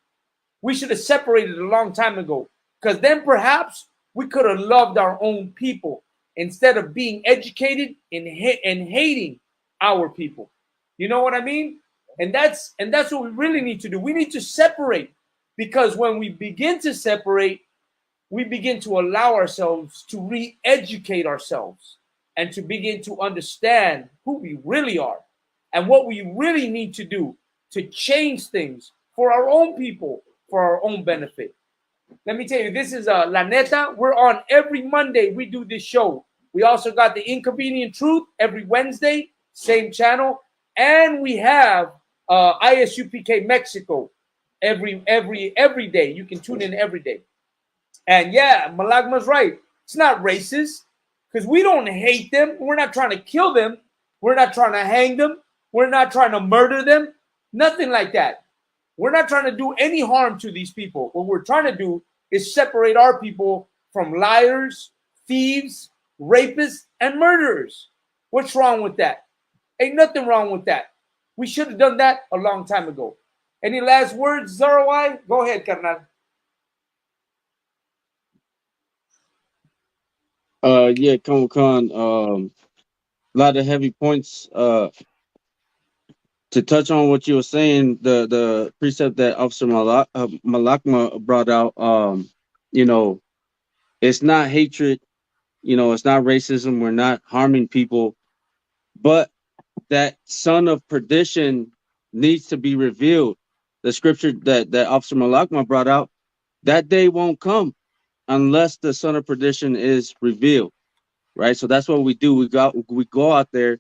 We should have separated a long time ago. Because then perhaps we could have loved our own people instead of being educated and hating our people. You know what I mean? And that's what we really need to do. We need to separate, because when we begin to separate, we begin to allow ourselves to re-educate ourselves and to begin to understand who we really are and what we really need to do to change things for our own people, for our own benefit. Let me tell you, this is La Neta. We're on every Monday. We do this show. We also got the Inconvenient Truth every Wednesday, same channel. And we have ISUPK Mexico every day. You can tune in every day. And yeah, Malagma's right. It's not racist because we don't hate them. We're not trying to kill them. We're not trying to hang them. We're not trying to murder them. Nothing like that. We're not trying to do any harm to these people. What we're trying to do is separate our people from liars, thieves, rapists, and murderers. What's wrong with that? Ain't nothing wrong with that. We should have done that a long time ago. Any last words, Zarawai? Go ahead, carnal. Yeah, Con. A lot of heavy points. To touch on what you were saying, the precept that Officer Malakma brought out, you know, it's not hatred, you know, it's not racism. We're not harming people, but that son of perdition needs to be revealed. The scripture that Officer Malakma brought out, that day won't come unless the son of perdition is revealed, right? So that's what we do. We go out there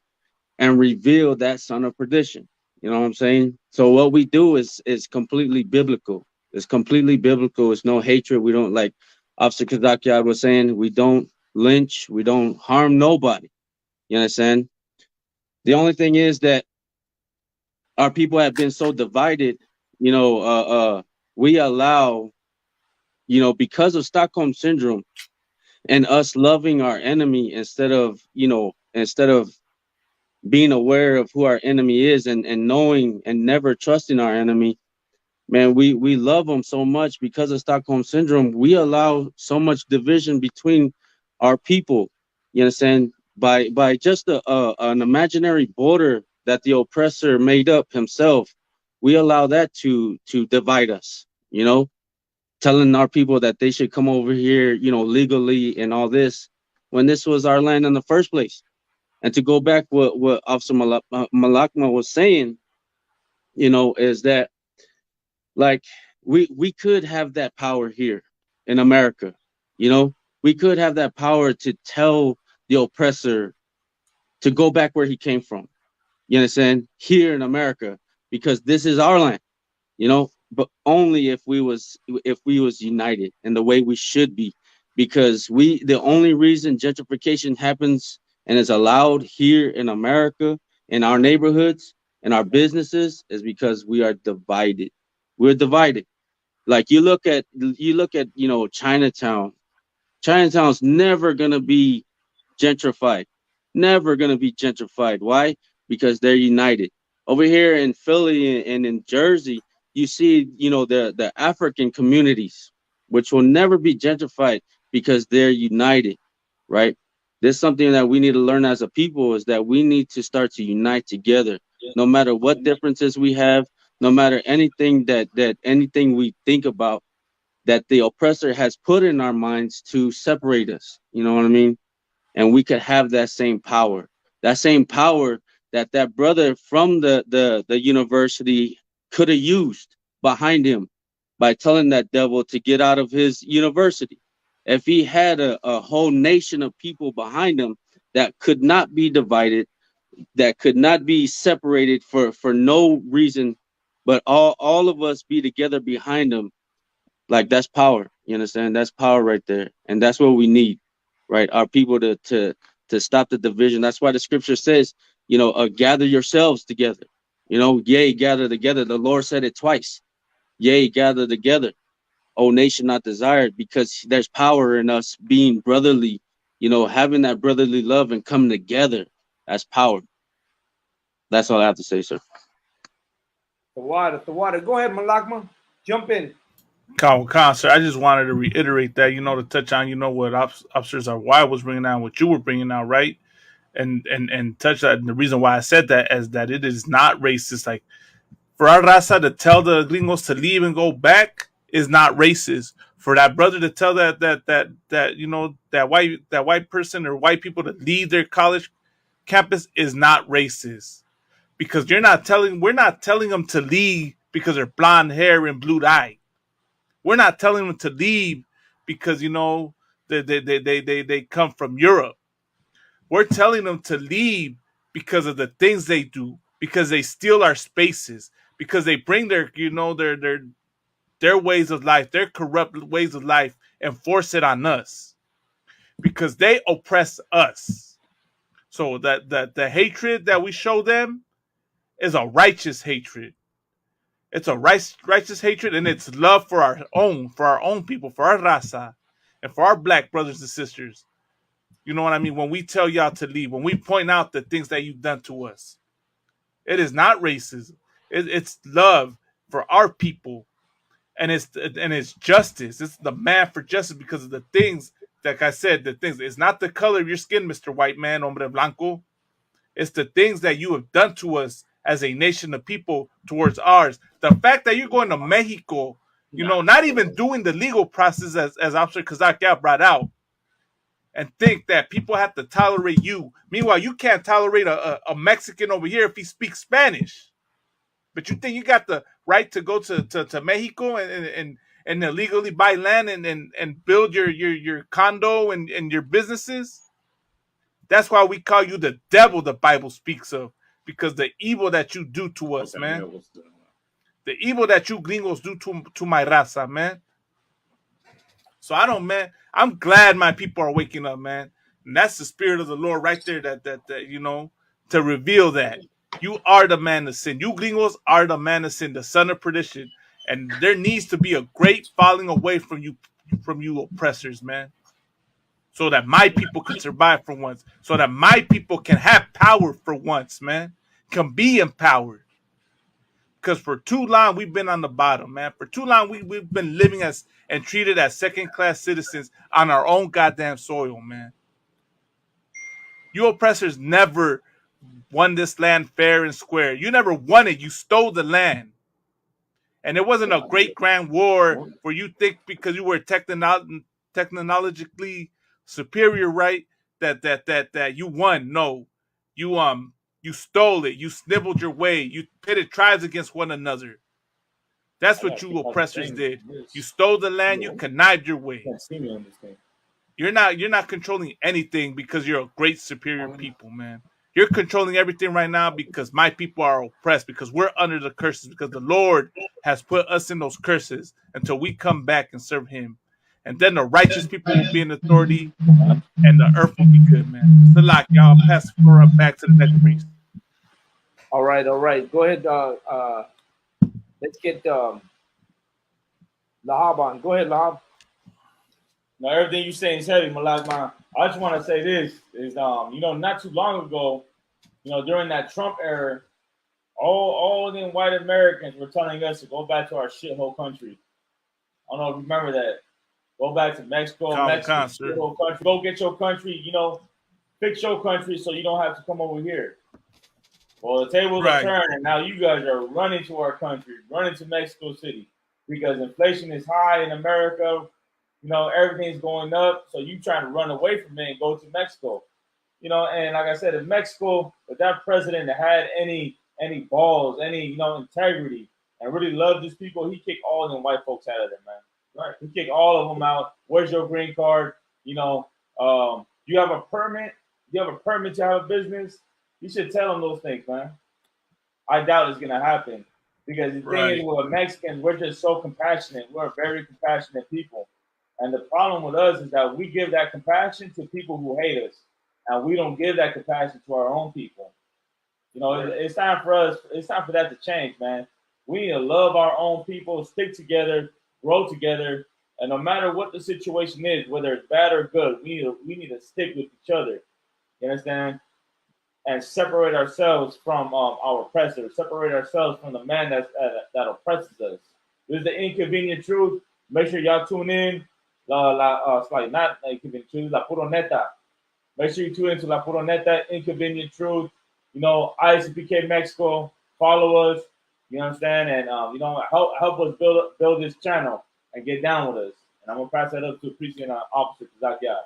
and reveal that son of perdition. You know what I'm saying? So what we do is completely biblical. It's completely biblical. It's no hatred. We don't, like Officer Kazakiad was saying, we don't lynch. We don't harm nobody. You understand? The only thing is that our people have been so divided, you know, we allow, you know, because of Stockholm syndrome and us loving our enemy instead of being aware of who our enemy is and knowing and never trusting our enemy, man, we love them so much. Because of Stockholm syndrome, we allow so much division between our people, you understand, by just an imaginary border that the oppressor made up himself. We allow that to divide us, you know, telling our people that they should come over here, you know, legally and all this, when this was our land in the first place. And to go back what Officer Malakma was saying, you know, is that like we could have that power here in America, you know, we could have that power to tell the oppressor to go back where he came from. You understand? Here in America, because this is our land, you know, but only if we was united in the way we should be, because the only reason gentrification happens and is allowed here in America, in our neighborhoods, in our businesses, is because we are divided. We're divided. Like you look at, you know, Chinatown. Chinatown's never gonna be gentrified. Never gonna be gentrified. Why? Because they're united. Over here in Philly and in Jersey, you see, you know, the African communities, which will never be gentrified because they're united, right? There's something that we need to learn as a people, is that we need to start to unite together, no matter what differences we have, no matter anything that anything we think about that the oppressor has put in our minds to separate us. You know what I mean? And we could have that same power, that brother from the university could have used behind him by telling that devil to get out of his university. If he had a whole nation of people behind him that could not be divided, that could not be separated for no reason, but all of us be together behind him, like that's power. You understand? That's power right there. And that's what we need, right? Our people to stop the division. That's why the scripture says, you know, gather yourselves together. You know, yea, gather together. The Lord said it twice. Yea, gather together. O nation not desired, because there's power in us being brotherly, you know, having that brotherly love and coming together. That's power. That's all I have to say, sir. The water. Go ahead, Malakma. Jump in. Sir, I just wanted to reiterate that, you know, to touch on, you know, what officers are why I was bringing out, what you were bringing out, right? And touch that. And the reason why I said that is that it is not racist. Like, for our raza to tell the gringos to leave and go back is not racist. For that brother to tell that you know, that white person or white people to leave their college campus is not racist, because we're not telling them to leave because they're blonde hair and blue eye. We're not telling them to leave because, you know, they come from Europe. We're telling them to leave because of the things they do, because they steal our spaces, because they bring their, you know, their ways of life, their corrupt ways of life, and force it on us because they oppress us. So that the hatred that we show them is a righteous hatred. It's a righteous hatred, and it's love for our own people, for our raza, and for our black brothers and sisters. You know what I mean? When we tell y'all to leave, when we point out the things that you've done to us, it is not racism. It's love for our people, and it's justice. It's the man for justice because of the things, like I said, the things. It's not the color of your skin, Mr. White Man, hombre blanco. It's the things that you have done to us as a nation of people towards ours. The fact that you're going to Mexico, not even doing the legal process as Officer Kazakia brought out, and think that people have to tolerate you. Meanwhile, you can't tolerate a Mexican over here if he speaks Spanish. But you think you got the right to go to Mexico and illegally buy land and build your condo and your businesses? That's why we call you the devil the Bible speaks of, because the evil that you do to us, man. The evil that you gringos do to my raza, man. So I'm glad my people are waking up, man. And that's the spirit of the Lord right there that to reveal that. You are the man of sin. You gringos are the man of sin, the son of perdition. And there needs to be a great falling away from you oppressors, man. So that my people can survive for once. So that my people can have power for once, man. Can be empowered. Because for too long, we've been on the bottom, man. For too long, we've been living as and treated as second-class citizens on our own goddamn soil, man. You oppressors never won this land fair and square. You never won it. You stole the land. And it wasn't a great grand war where you think because you were technologically superior, right? That you won. No. You stole it. You snibbled your way. You pitted tribes against one another. That's what you oppressors did. You stole the land. You connived your way. You're not controlling anything because you're a great superior people, man. You're controlling everything right now because my people are oppressed, because we're under the curses, because the Lord has put us in those curses until we come back and serve him. And then the righteous people will be in authority and the earth will be good, man. So like y'all pass the floor up back to the next priest. All right. Go ahead. Let's get Lahab on. Go ahead, Lahab. Now everything you saying is heavy, Malak, man. I just want to say this is not too long ago, during that Trump era, all them white Americans were telling us to go back to our shithole country. I don't know if you remember that. Go back to Mexico, shithole country. Go get your country, fix your country so you don't have to come over here. Well, the tables are turned, and now you guys are running to our country, running to Mexico City because inflation is high in America. Everything's going up, so you trying to run away from it and go to Mexico. And like I said, in Mexico, if that president had any balls, any integrity, and really loved his people, he kicked all them white folks out of there, man. Right? He kicked all of them out. Where's your green card? You have a permit. You have a permit to have a business. You should tell them those things, man. I doubt it's gonna happen because the thing is, with Mexicans, we're just so compassionate. We're very compassionate people. And the problem with us is that we give that compassion to people who hate us, and we don't give that compassion to our own people. It's time for us. It's time for that to change, man. We need to love our own people, stick together, grow together, and no matter what the situation is, whether it's bad or good, we need to stick with each other. You understand? And separate ourselves from our oppressors. Separate ourselves from the man that oppresses us. This is the inconvenient truth. Make sure y'all tune in. It's like not inconvenient truth, La Puro Neta. Make sure you tune into La Puro Neta, inconvenient truth. ISPK Mexico, follow us. You understand? And help us build this channel and get down with us. And I'm gonna pass that up to Appreciate Officer Zakia.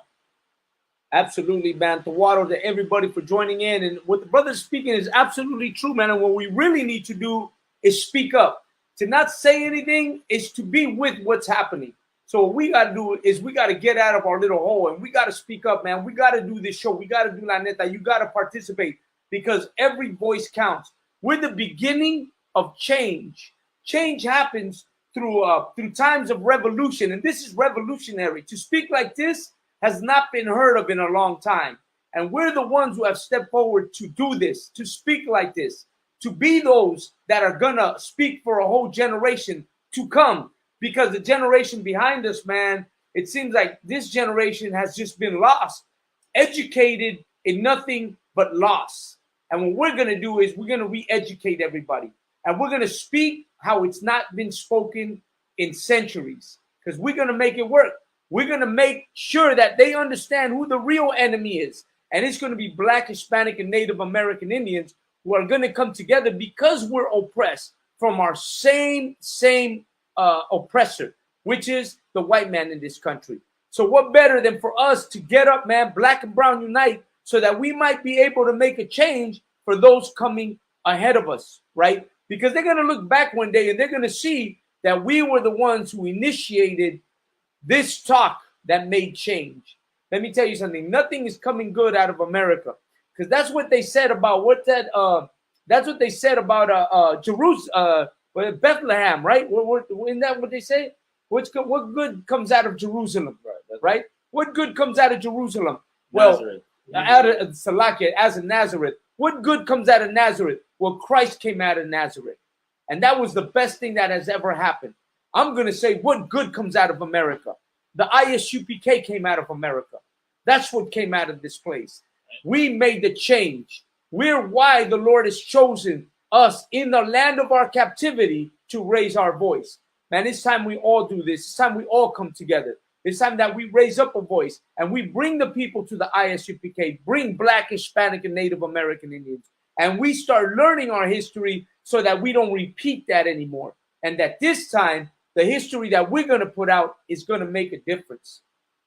Absolutely, man. Tawado to everybody for joining in. And what the brother's speaking is absolutely true, man. And what we really need to do is speak up. To not say anything is to be with what's happening. So what we got to do is we got to get out of our little hole and we got to speak up, man. We got to do this show. We got to do La Neta. You got to participate because every voice counts. We're the beginning of change. Change happens through times of revolution, and this is revolutionary. To speak like this has not been heard of in a long time. And we're the ones who have stepped forward to do this, to speak like this, to be those that are gonna speak for a whole generation to come. Because the generation behind us, man, it seems like this generation has just been lost, educated in nothing but loss. And what we're gonna do is we're gonna re-educate everybody. And we're gonna speak how it's not been spoken in centuries. Because we're gonna make it work. We're gonna make sure that they understand who the real enemy is. And it's going to be Black, Hispanic, and Native American Indians who are going to come together because we're oppressed from our same oppressor, which is the white man in this country. So what better than for us to get up, man, Black and brown unite, so that we might be able to make a change for those coming ahead of us, right? Because they're going to look back one day and they're going to see that we were the ones who initiated this talk that made change. Let me tell you something. Nothing is coming good out of America, because that's what they said about that's what they said about Jerusalem, Bethlehem, right? Isn't that what they say? What good comes out of Jerusalem, right? What good comes out of Jerusalem? Well, out of Salakia, as of Nazareth. What good comes out of Nazareth? Well, Christ came out of Nazareth, and that was the best thing that has ever happened. I'm gonna say, what good comes out of America? The ISUPK came out of America. That's what came out of this place. We made the change. We're why the Lord has chosen us in the land of our captivity to raise our voice. Man, it's time we all do this. It's time we all come together. It's time that we raise up a voice and we bring the people to the ISUPK, bring Black, Hispanic, and Native American Indians. And we start learning our history so that we don't repeat that anymore. And that this time, the history that we're going to put out is going to make a difference.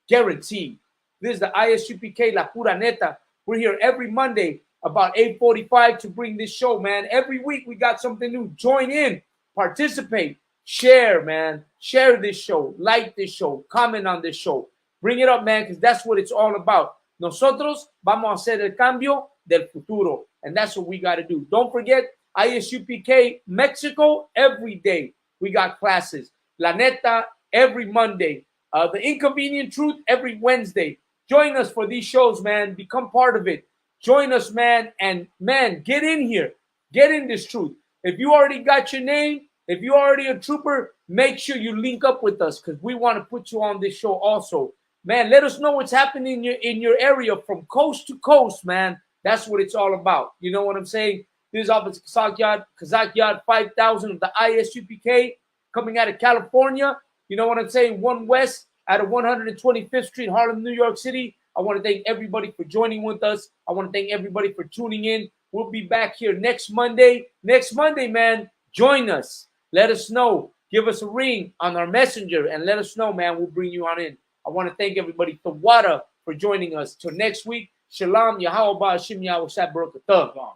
Guaranteed. This is the ISUPK La Pura Neta. We're here every Monday about 8:45 to bring this show, man. Every week we got something new. Join in, participate, share, man. Share this show, like this show, comment on this show. Bring it up, man, because that's what it's all about. Nosotros vamos a hacer el cambio del futuro. And that's what we got to do. Don't forget, ISUPK Mexico every day. We got classes. La Neta every Monday. The Inconvenient Truth every Wednesday. Join us for these shows, man. Become part of it. Join us, man. And, man, get in here. Get in this truth. If you already got your name, if you're already a trooper, make sure you link up with us because we want to put you on this show also. Man, let us know what's happening in your area from coast to coast, man. That's what it's all about. You know what I'm saying? This is Officer Kazak Yard 5000 of the ISUPK coming out of California. You know what I'm saying? One West out of 125th Street, Harlem, New York City. I want to thank everybody for joining with us. I want to thank everybody for tuning in. We'll be back here next Monday. Next Monday, man, join us. Let us know. Give us a ring on our messenger and let us know, man. We'll bring you on in. I want to thank everybody, Tawada, for joining us. Till next week, Shalom, Yahweh, Shim Yahweh, Barakatah.